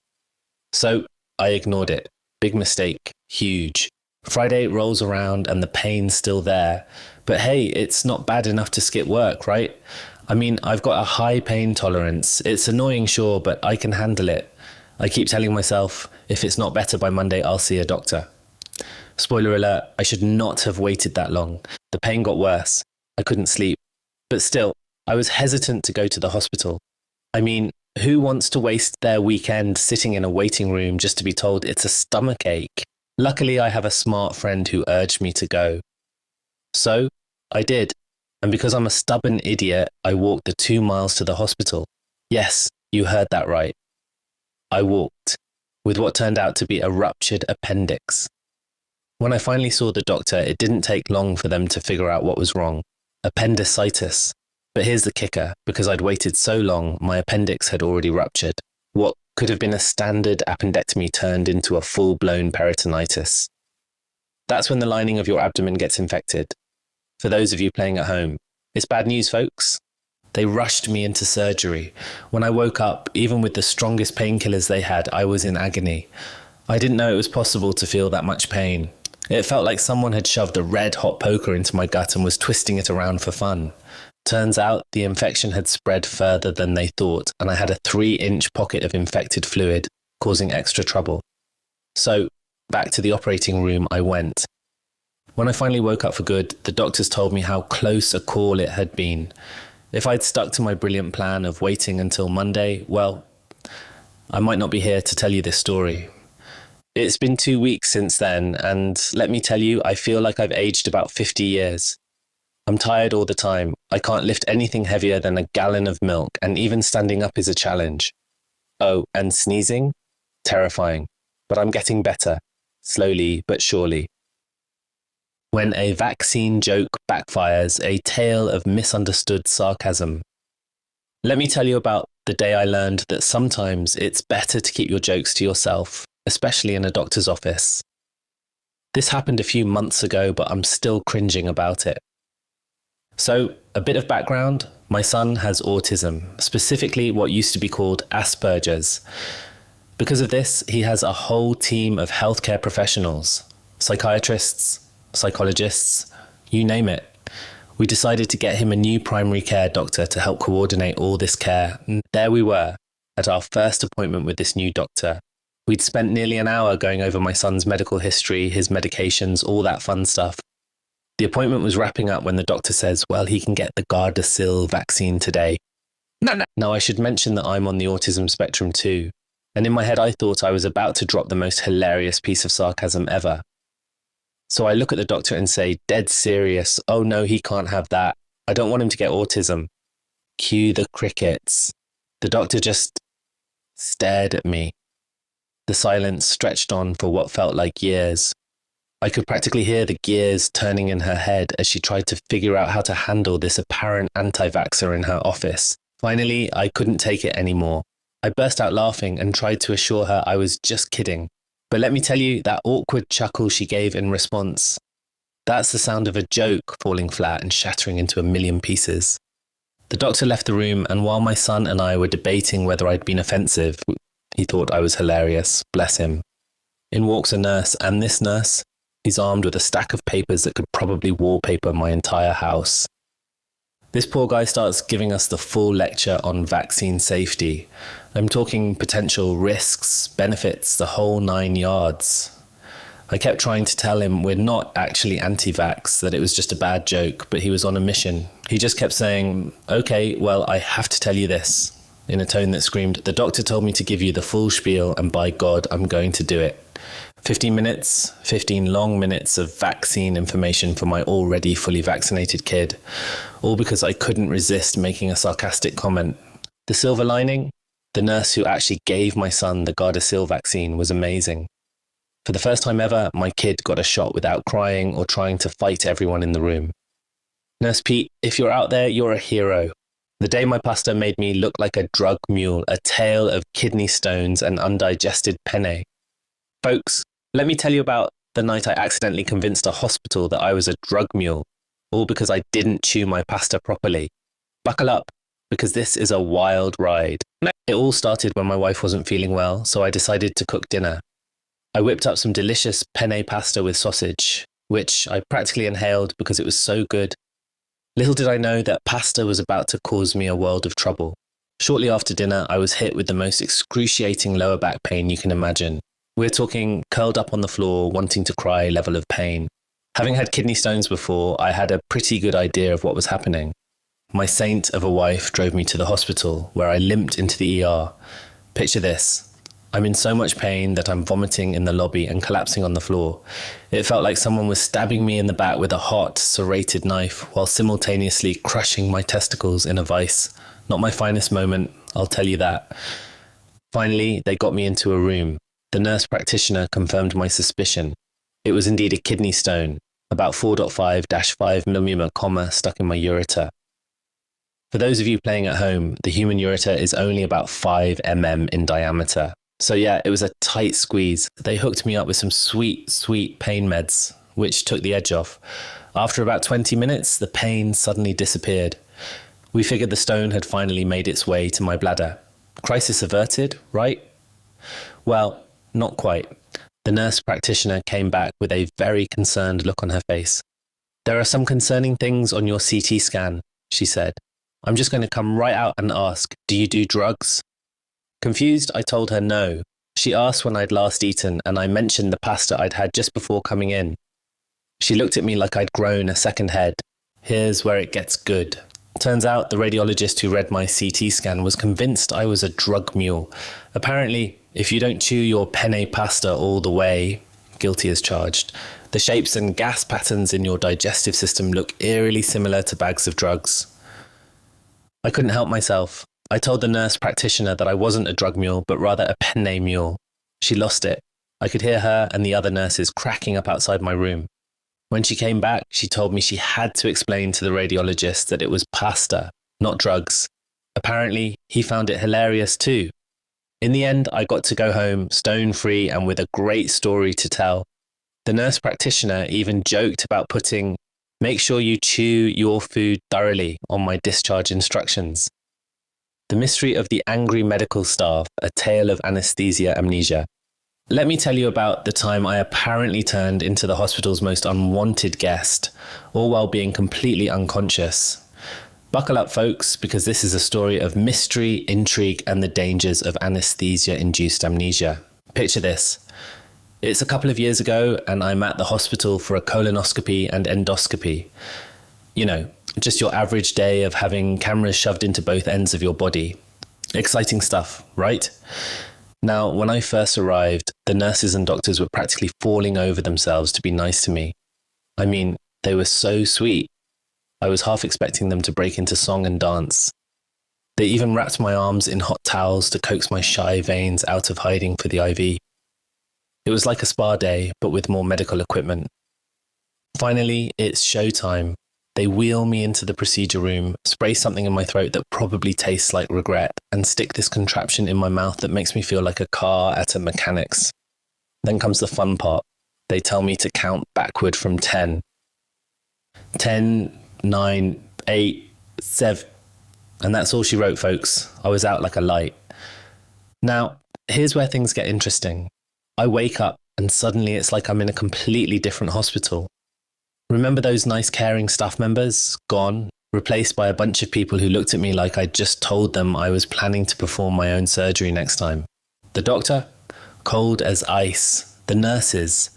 So I ignored it. Big mistake. Huge. Friday rolls around and the pain's still there. But hey, it's not bad enough to skip work, right? I mean, I've got a high pain tolerance. It's annoying, sure, but I can handle it. I keep telling myself, if it's not better by Monday, I'll see a doctor. Spoiler alert, I should not have waited that long. The pain got worse. I couldn't sleep. But still, I was hesitant to go to the hospital. I mean, who wants to waste their weekend sitting in a waiting room just to be told it's a stomach ache? Luckily, I have a smart friend who urged me to go. So, I did. And because I'm a stubborn idiot, I walked the 2 miles to the hospital. Yes, you heard that right. I walked, with what turned out to be a ruptured appendix. When I finally saw the doctor, it didn't take long for them to figure out what was wrong. Appendicitis. But here's the kicker, because I'd waited so long, my appendix had already ruptured. What could have been a standard appendectomy turned into a full-blown peritonitis. That's when the lining of your abdomen gets infected. For those of you playing at home, it's bad news, folks. They rushed me into surgery. When I woke up, even with the strongest painkillers they had, I was in agony. I didn't know it was possible to feel that much pain. It felt like someone had shoved a red-hot poker into my gut and was twisting it around for fun. Turns out the infection had spread further than they thought, and I had a 3-inch pocket of infected fluid, causing extra trouble. So, back to the operating room I went. When I finally woke up for good, the doctors told me how close a call it had been. If I'd stuck to my brilliant plan of waiting until Monday, well, I might not be here to tell you this story. It's been 2 weeks since then, and let me tell you, I feel like I've aged about 50 years. I'm tired all the time. I can't lift anything heavier than a gallon of milk, and even standing up is a challenge. Oh, and sneezing? Terrifying. But I'm getting better, slowly but surely. When a vaccine joke backfires, a tale of misunderstood sarcasm. Let me tell you about the day I learned that sometimes it's better to keep your jokes to yourself, especially in a doctor's office. This happened a few months ago, but I'm still cringing about it. So, a bit of background, my son has autism, specifically what used to be called Asperger's. Because of this, he has a whole team of healthcare professionals, psychiatrists, psychologists, you name it. We decided to get him a new primary care doctor to help coordinate all this care. And there we were, at our first appointment with this new doctor. We'd spent nearly an hour going over my son's medical history, his medications, all that fun stuff. The appointment was wrapping up when the doctor says, well, he can get the Gardasil vaccine today. No. Now, I should mention that I'm on the autism spectrum too. And in my head, I thought I was about to drop the most hilarious piece of sarcasm ever. So I look at the doctor and say, dead serious, oh no, he can't have that. I don't want him to get autism. Cue the crickets. The doctor just stared at me. The silence stretched on for what felt like years. I could practically hear the gears turning in her head as she tried to figure out how to handle this apparent anti-vaxxer in her office. Finally, I couldn't take it anymore. I burst out laughing and tried to assure her I was just kidding. But let me tell you, that awkward chuckle she gave in response, that's the sound of a joke falling flat and shattering into a million pieces. The doctor left the room, and while my son and I were debating whether I'd been offensive, he thought I was hilarious, bless him. In walks a nurse, and this nurse, he's armed with a stack of papers that could probably wallpaper my entire house. This poor guy starts giving us the full lecture on vaccine safety. I'm talking potential risks, benefits, the whole 9 yards. I kept trying to tell him we're not actually anti-vax, that it was just a bad joke, but he was on a mission. He just kept saying, okay, well, I have to tell you this, in a tone that screamed, the doctor told me to give you the full spiel, and by God, I'm going to do it. 15 minutes, 15 long minutes of vaccine information for my already fully vaccinated kid, all because I couldn't resist making a sarcastic comment. The silver lining? The nurse who actually gave my son the Gardasil vaccine was amazing. For the first time ever, my kid got a shot without crying or trying to fight everyone in the room. Nurse Pete, if you're out there, you're a hero. The day my pastor made me look like a drug mule, a tale of kidney stones and undigested penne. Folks, let me tell you about the night I accidentally convinced a hospital that I was a drug mule, all because I didn't chew my pasta properly. Buckle up, because this is a wild ride. It all started when my wife wasn't feeling well, so I decided to cook dinner. I whipped up some delicious penne pasta with sausage, which I practically inhaled because it was so good. Little did I know that pasta was about to cause me a world of trouble. Shortly after dinner, I was hit with the most excruciating lower back pain you can imagine. We're talking curled up on the floor, wanting to cry level of pain. Having had kidney stones before, I had a pretty good idea of what was happening. My saint of a wife drove me to the hospital, where I limped into the ER. Picture this. I'm in so much pain that I'm vomiting in the lobby and collapsing on the floor. It felt like someone was stabbing me in the back with a hot, serrated knife while simultaneously crushing my testicles in a vice. Not my finest moment, I'll tell you that. Finally, they got me into a room. The nurse practitioner confirmed my suspicion. It was indeed a kidney stone, about 4.5-5 mm comma stuck in my ureter. For those of you playing at home, the human ureter is only about 5 mm in diameter. So yeah, it was a tight squeeze. They hooked me up with some sweet, sweet pain meds, which took the edge off. After about 20 minutes, the pain suddenly disappeared. We figured the stone had finally made its way to my bladder. Crisis averted, right? Well, not quite. The nurse practitioner came back with a very concerned look on her face. There are some concerning things on your CT scan, she said. I'm just going to come right out and ask, do you do drugs? Confused, I told her no. She asked when I'd last eaten, and I mentioned the pasta I'd had just before coming in. She looked at me like I'd grown a second head. Here's where it gets good. Turns out the radiologist who read my CT scan was convinced I was a drug mule. Apparently, if you don't chew your penne pasta all the way, guilty as charged, the shapes and gas patterns in your digestive system look eerily similar to bags of drugs. I couldn't help myself. I told the nurse practitioner that I wasn't a drug mule, but rather a penne mule. She lost it. I could hear her and the other nurses cracking up outside my room. When she came back, she told me she had to explain to the radiologist that it was pasta, not drugs. Apparently, he found it hilarious too. In the end, I got to go home stone-free and with a great story to tell. The nurse practitioner even joked about putting, "Make sure you chew your food thoroughly" on my discharge instructions. The mystery of the angry medical staff, a tale of anesthesia amnesia. Let me tell you about the time I apparently turned into the hospital's most unwanted guest, all while being completely unconscious. Buckle up, folks, because this is a story of mystery, intrigue, and the dangers of anesthesia-induced amnesia. Picture this. It's a couple of years ago, and I'm at the hospital for a colonoscopy and endoscopy. You know, just your average day of having cameras shoved into both ends of your body. Exciting stuff, right? Now, when I first arrived, the nurses and doctors were practically falling over themselves to be nice to me. I mean, they were so sweet. I was half expecting them to break into song and dance. They even wrapped my arms in hot towels to coax my shy veins out of hiding for the IV. It was like a spa day, but with more medical equipment. Finally, it's showtime. They wheel me into the procedure room, spray something in my throat that probably tastes like regret, and stick this contraption in my mouth that makes me feel like a car at a mechanic's. Then comes the fun part. They tell me to count backward from 10. 10, 9, 8, 7. And that's all she wrote, folks. I was out like a light. Now, here's where things get interesting. I wake up and suddenly it's like I'm in a completely different hospital. Remember those nice caring staff members? Gone, replaced by a bunch of people who looked at me like I'd just told them I was planning to perform my own surgery next time. The doctor? Cold as ice. The nurses?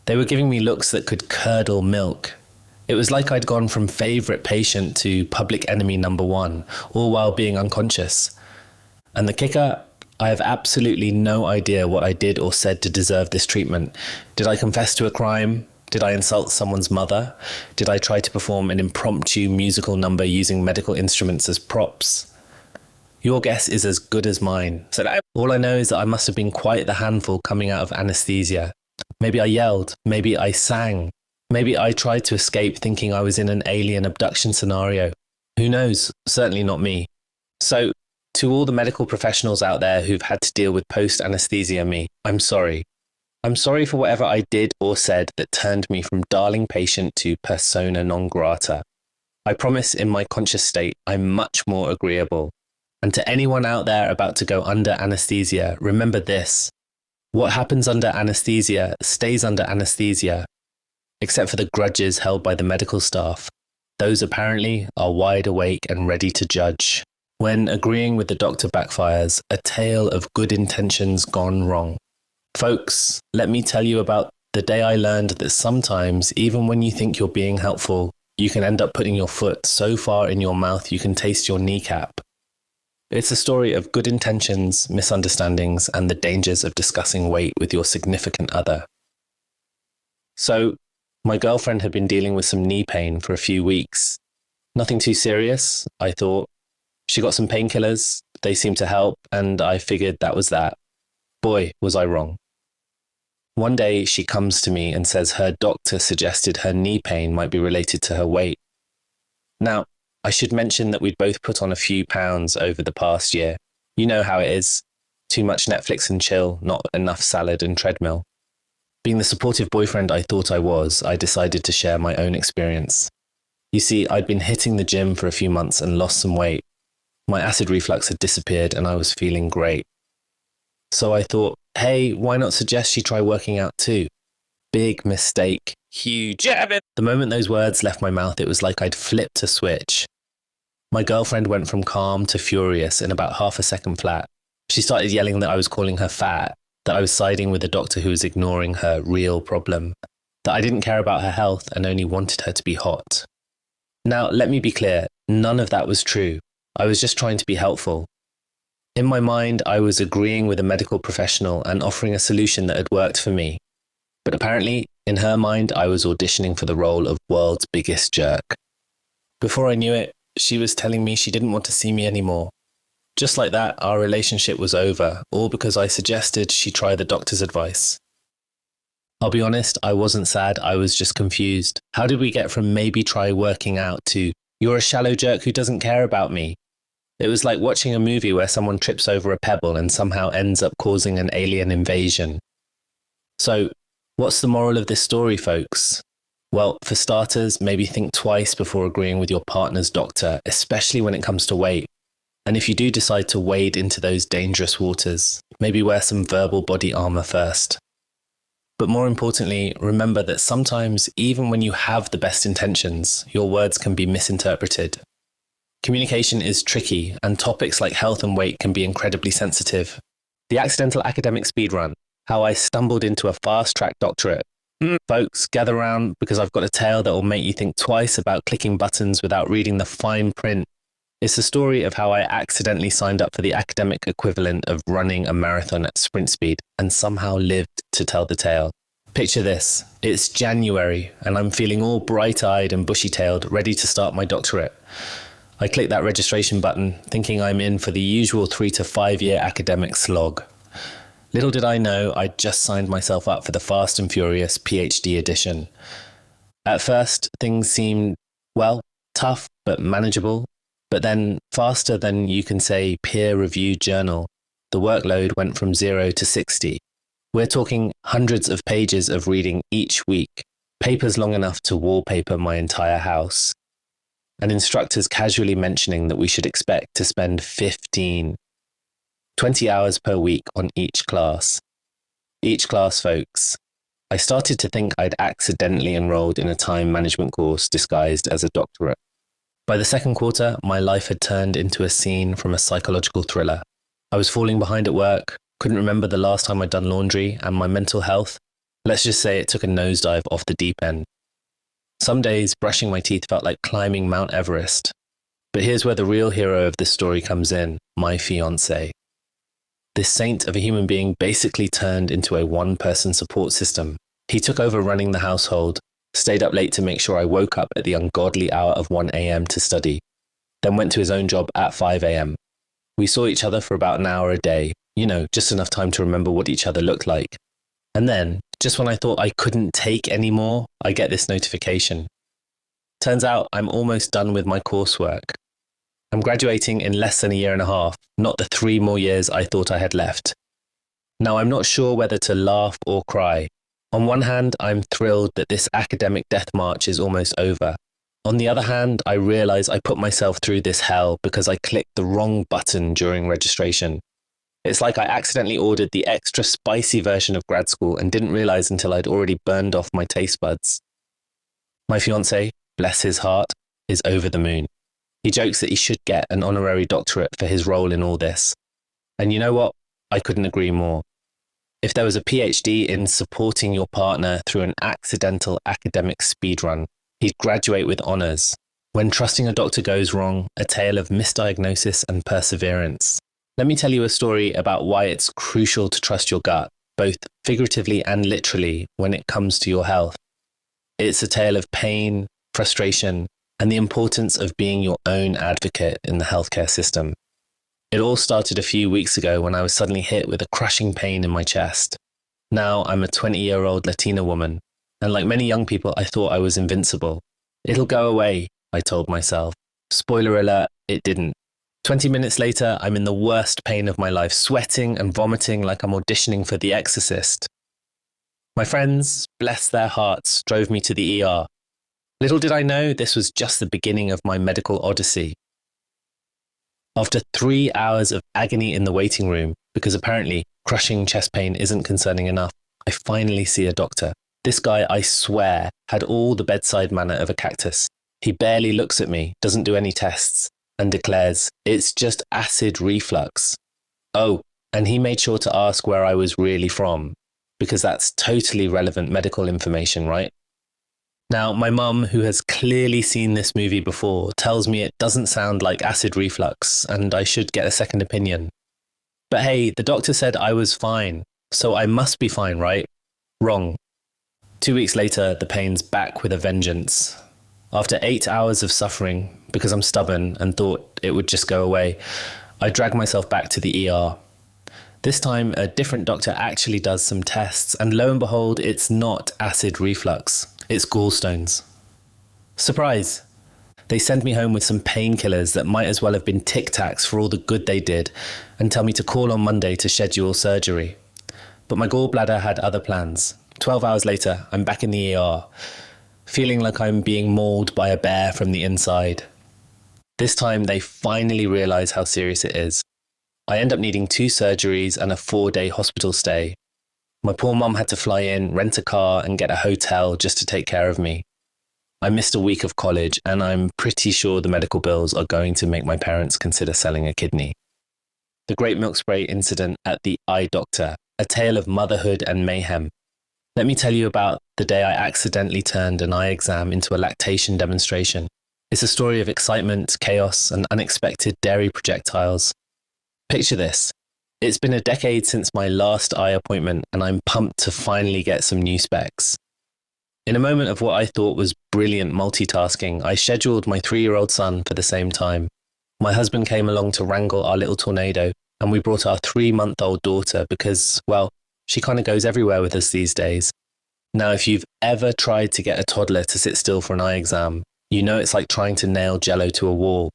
They were giving me looks that could curdle milk. It was like I'd gone from favourite patient to public enemy number one, all while being unconscious. And the kicker? I have absolutely no idea what I did or said to deserve this treatment. Did I confess to a crime? Did I insult someone's mother? Did I try to perform an impromptu musical number using medical instruments as props? Your guess is as good as mine. So all I know is that I must have been quite the handful coming out of anesthesia. Maybe I yelled. Maybe I sang. Maybe I tried to escape thinking I was in an alien abduction scenario. Who knows? Certainly not me. So, to all the medical professionals out there who've had to deal with post-anesthesia me, I'm sorry. I'm sorry for whatever I did or said that turned me from darling patient to persona non grata. I promise in my conscious state, I'm much more agreeable. And to anyone out there about to go under anesthesia, remember this. What happens under anesthesia stays under anesthesia, except for the grudges held by the medical staff. those apparently are wide awake and ready to judge. When agreeing with the doctor backfires, a tale of good intentions gone wrong. Folks, let me tell you about the day I learned that sometimes, even when you think you're being helpful, you can end up putting your foot so far in your mouth you can taste your kneecap. It's a story of good intentions, misunderstandings, and the dangers of discussing weight with your significant other. So, my girlfriend had been dealing with some knee pain for a few weeks. Nothing too serious, I thought. She got some painkillers, they seemed to help, and I figured that was that. Boy, was I wrong. One day she comes to me and says her doctor suggested her knee pain might be related to her weight. Now, I should mention that we'd both put on a few pounds over the past year. You know how it is. Too much Netflix and chill, not enough salad and treadmill. Being the supportive boyfriend I thought I was, I decided to share my own experience. You see, I'd been hitting the gym for a few months and lost some weight. My acid reflux had disappeared and I was feeling great. So I thought, hey, why not suggest she try working out too? Big mistake. Huge. The moment those words left my mouth, it was like I'd flipped a switch. My girlfriend went from calm to furious in about half a second flat. She started yelling that I was calling her fat, that I was siding with a doctor who was ignoring her real problem, that I didn't care about her health and only wanted her to be hot. Now, let me be clear, none of that was true. I was just trying to be helpful. In my mind, I was agreeing with a medical professional and offering a solution that had worked for me. But apparently, in her mind, I was auditioning for the role of world's biggest jerk. Before I knew it, she was telling me she didn't want to see me anymore. Just like that, our relationship was over, all because I suggested she try the doctor's advice. I'll be honest, I wasn't sad, I was just confused. How did we get from maybe try working out to, you're a shallow jerk who doesn't care about me? It was like watching a movie where someone trips over a pebble and somehow ends up causing an alien invasion. So, what's the moral of this story, folks? Well, for starters, maybe think twice before agreeing with your partner's doctor, especially when it comes to weight. And if you do decide to wade into those dangerous waters, maybe wear some verbal body armor first. But more importantly, remember that sometimes, even when you have the best intentions, your words can be misinterpreted. Communication is tricky, and topics like health and weight can be incredibly sensitive. The accidental academic speedrun, how I stumbled into a fast-track doctorate. Folks, gather around because I've got a tale that will make you think twice about clicking buttons without reading the fine print. It's the story of how I accidentally signed up for the academic equivalent of running a marathon at sprint speed and somehow lived to tell the tale. Picture this. It's January and I'm feeling all bright-eyed and bushy-tailed, ready to start my doctorate. I click that registration button, thinking I'm in for the usual 3 to 5 year academic slog. Little did I know I'd just signed myself up for the Fast and Furious PhD edition. At first, things seemed, well, tough but manageable. But then, faster than you can say peer-reviewed journal, the workload went from 0 to 60. We're talking hundreds of pages of reading each week, papers long enough to wallpaper my entire house, and instructors casually mentioning that we should expect to spend 20 hours per week on each class. Each class, folks. I started to think I'd accidentally enrolled in a time management course disguised as a doctorate. By the second quarter, my life had turned into a scene from a psychological thriller. I was falling behind at work, couldn't remember the last time I'd done laundry, and my mental health, let's just say it took a nosedive off the deep end. Some days, brushing my teeth felt like climbing Mount Everest. But here's where the real hero of this story comes in, my fiancé. This saint of a human being basically turned into a one-person support system. He took over running the household, stayed up late to make sure I woke up at the ungodly hour of 1 a.m. to study, then went to his own job at 5 a.m. We saw each other for about an hour a day, just enough time to remember what each other looked like. And then, just when I thought I couldn't take any more, I get this notification. Turns out I'm almost done with my coursework. I'm graduating in less than a year and a half, not the 3 more years I thought I had left. Now, I'm not sure whether to laugh or cry. On one hand, I'm thrilled that this academic death march is almost over. On the other hand, I realize I put myself through this hell because I clicked the wrong button during registration. It's like I accidentally ordered the extra spicy version of grad school and didn't realize until I'd already burned off my taste buds. My fiancé, bless his heart, is over the moon. He jokes that he should get an honorary doctorate for his role in all this. And you know what? I couldn't agree more. If there was a PhD in supporting your partner through an accidental academic speedrun, he'd graduate with honours. When trusting a doctor goes wrong, a tale of misdiagnosis and perseverance. Let me tell you a story about why it's crucial to trust your gut, both figuratively and literally, when it comes to your health. It's a tale of pain, frustration, and the importance of being your own advocate in the healthcare system. It all started a few weeks ago when I was suddenly hit with a crushing pain in my chest. Now I'm a 20-year-old Latina woman, and like many young people, I thought I was invincible. It'll go away, I told myself. Spoiler alert, it didn't. 20 minutes later, I'm in the worst pain of my life, sweating and vomiting like I'm auditioning for The Exorcist. My friends, bless their hearts, drove me to the ER. Little did I know this was just the beginning of my medical odyssey. After 3 hours of agony in the waiting room, because apparently crushing chest pain isn't concerning enough, I finally see a doctor. This guy, I swear, had all the bedside manner of a cactus. He barely looks at me, doesn't do any tests, and declares, it's just acid reflux. Oh, and he made sure to ask where I was really from, because that's totally relevant medical information, right? Now, my mum, who has clearly seen this movie before, tells me it doesn't sound like acid reflux, and I should get a second opinion. But hey, the doctor said I was fine, so I must be fine, right? Wrong. 2 weeks later, the pain's back with a vengeance. After 8 hours of suffering, because I'm stubborn and thought it would just go away, I drag myself back to the ER. This time, a different doctor actually does some tests, and lo and behold, it's not acid reflux. It's gallstones. Surprise! They send me home with some painkillers that might as well have been Tic Tacs for all the good they did, and tell me to call on Monday to schedule surgery. But my gallbladder had other plans. 12 hours later, I'm back in the ER, feeling like I'm being mauled by a bear from the inside. This time, they finally realise how serious it is. I end up needing 2 surgeries and a 4-day hospital stay. My poor mum had to fly in, rent a car, and get a hotel just to take care of me. I missed a week of college, and I'm pretty sure the medical bills are going to make my parents consider selling a kidney. The Great Milk Spray incident at the eye doctor, a tale of motherhood and mayhem. Let me tell you about the day I accidentally turned an eye exam into a lactation demonstration. It's a story of excitement, chaos, and unexpected dairy projectiles. Picture this. It's been a decade since my last eye appointment, and I'm pumped to finally get some new specs. In a moment of what I thought was brilliant multitasking, I scheduled my 3-year-old son for the same time. My husband came along to wrangle our little tornado, and we brought our 3-month-old daughter because, well, she kind of goes everywhere with us these days. Now, if you've ever tried to get a toddler to sit still for an eye exam, you know it's like trying to nail Jell-O to a wall.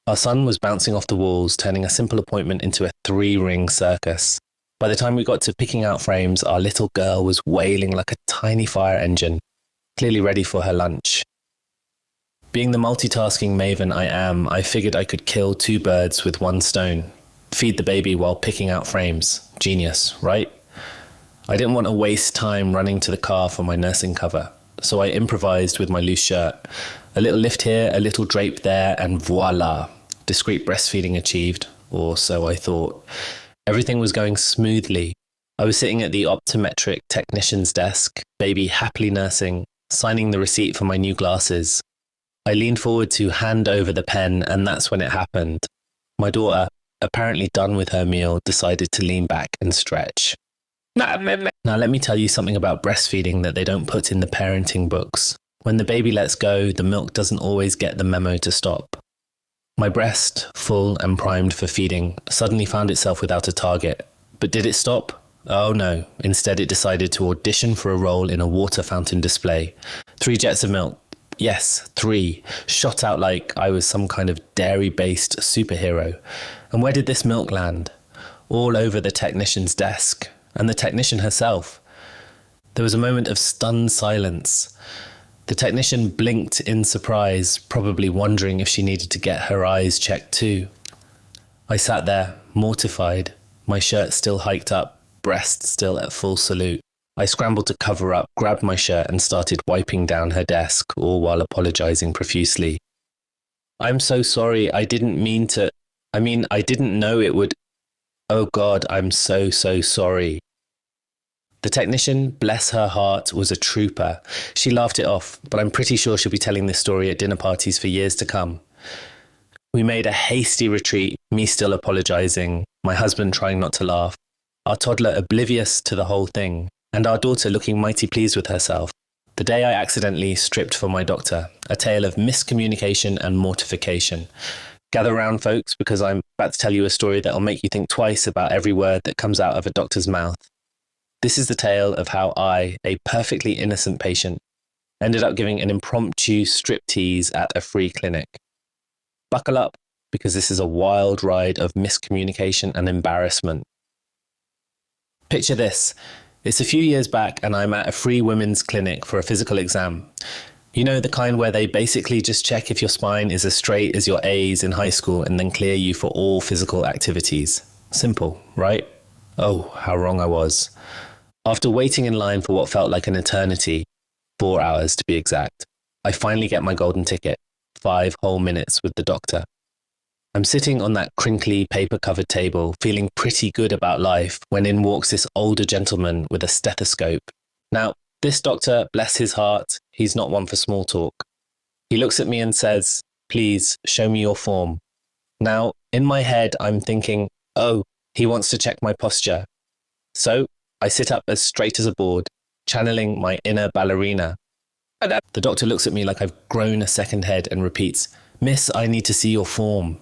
Our son was bouncing off the walls, turning a simple appointment into a 3-ring circus. By the time we got to picking out frames, our little girl was wailing like a tiny fire engine, clearly ready for her lunch. Being the multitasking maven I am, I figured I could kill 2 birds with 1 stone. Feed the baby while picking out frames. Genius, right? I didn't want to waste time running to the car for my nursing cover, so I improvised with my loose shirt. A little lift here, a little drape there, and voila! Discreet breastfeeding achieved, or so I thought. Everything was going smoothly. I was sitting at the optometric technician's desk, baby happily nursing, signing the receipt for my new glasses. I leaned forward to hand over the pen, and that's when it happened. My daughter, apparently done with her meal, decided to lean back and stretch. Now let me tell you something about breastfeeding that they don't put in the parenting books. When the baby lets go, the milk doesn't always get the memo to stop. My breast, full and primed for feeding, suddenly found itself without a target. But did it stop? Oh no, instead it decided to audition for a role in a water fountain display. 3 jets of milk, yes, 3, shot out like I was some kind of dairy-based superhero. And where did this milk land? All over the technician's desk, and the technician herself. There was a moment of stunned silence. The technician blinked in surprise, probably wondering if she needed to get her eyes checked too. I sat there, mortified, my shirt still hiked up, breast still at full salute. I scrambled to cover up, grabbed my shirt and started wiping down her desk, all while apologizing profusely. I'm so sorry. I didn't mean to. I didn't know it would. Oh God, I'm so, so sorry. The technician, bless her heart, was a trooper. She laughed it off, but I'm pretty sure she'll be telling this story at dinner parties for years to come. We made a hasty retreat, me still apologising, my husband trying not to laugh, our toddler oblivious to the whole thing, and our daughter looking mighty pleased with herself. The day I accidentally stripped for my doctor, a tale of miscommunication and mortification. Gather round, folks, because I'm about to tell you a story that'll make you think twice about every word that comes out of a doctor's mouth. This is the tale of how I, a perfectly innocent patient, ended up giving an impromptu striptease at a free clinic. Buckle up, because this is a wild ride of miscommunication and embarrassment. Picture this. It's a few years back and I'm at a free women's clinic for a physical exam. You know, the kind where they basically just check if your spine is as straight as your A's in high school and then clear you for all physical activities. Simple, right? Oh, how wrong I was. After waiting in line for what felt like an eternity, 4 hours to be exact, I finally get my golden ticket, 5 whole minutes with the doctor. I'm sitting on that crinkly paper-covered table, feeling pretty good about life, when in walks this older gentleman with a stethoscope. Now, this doctor, bless his heart, he's not one for small talk. He looks at me and says, "Please, show me your form." Now, in my head, I'm thinking, oh, he wants to check my posture. So, I sit up as straight as a board, channeling my inner ballerina. The doctor looks at me like I've grown a second head and repeats, "Miss, I need to see your form."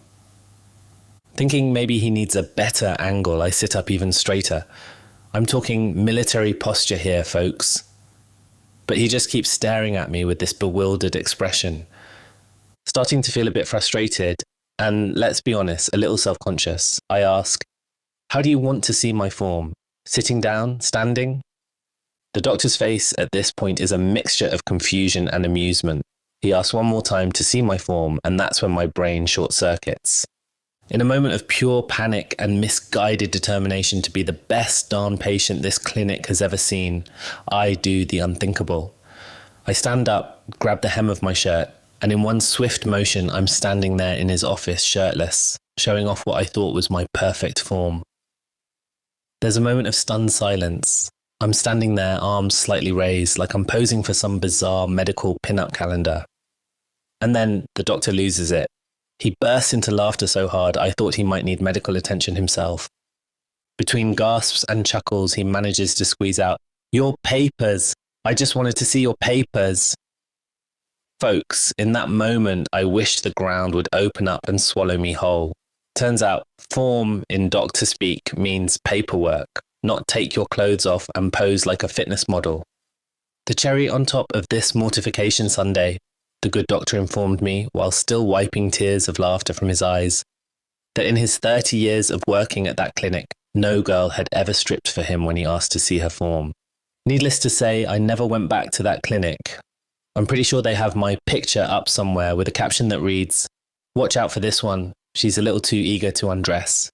Thinking maybe he needs a better angle, I sit up even straighter. I'm talking military posture here, folks. But he just keeps staring at me with this bewildered expression. Starting to feel a bit frustrated, and let's be honest, a little self-conscious, I ask, "How do you want to see my form? Sitting down? Standing?" The doctor's face at this point is a mixture of confusion and amusement. He asks one more time to see my form, and that's when my brain short-circuits. In a moment of pure panic and misguided determination to be the best darn patient this clinic has ever seen, I do the unthinkable. I stand up, grab the hem of my shirt, and in one swift motion, I'm standing there in his office shirtless, showing off what I thought was my perfect form. There's a moment of stunned silence. I'm standing there, arms slightly raised, like I'm posing for some bizarre medical pin-up calendar. And then the doctor loses it. He bursts into laughter so hard I thought he might need medical attention himself. Between gasps and chuckles, he manages to squeeze out, "Your papers! I just wanted to see your papers!" Folks, in that moment, I wished the ground would open up and swallow me whole. Turns out, form in doctor speak means paperwork, not take your clothes off and pose like a fitness model. The cherry on top of this mortification sundae, the good doctor informed me, while still wiping tears of laughter from his eyes, that in his 30 years of working at that clinic, no girl had ever stripped for him when he asked to see her form. Needless to say, I never went back to that clinic. I'm pretty sure they have my picture up somewhere with a caption that reads, "Watch out for this one, she's a little too eager to undress."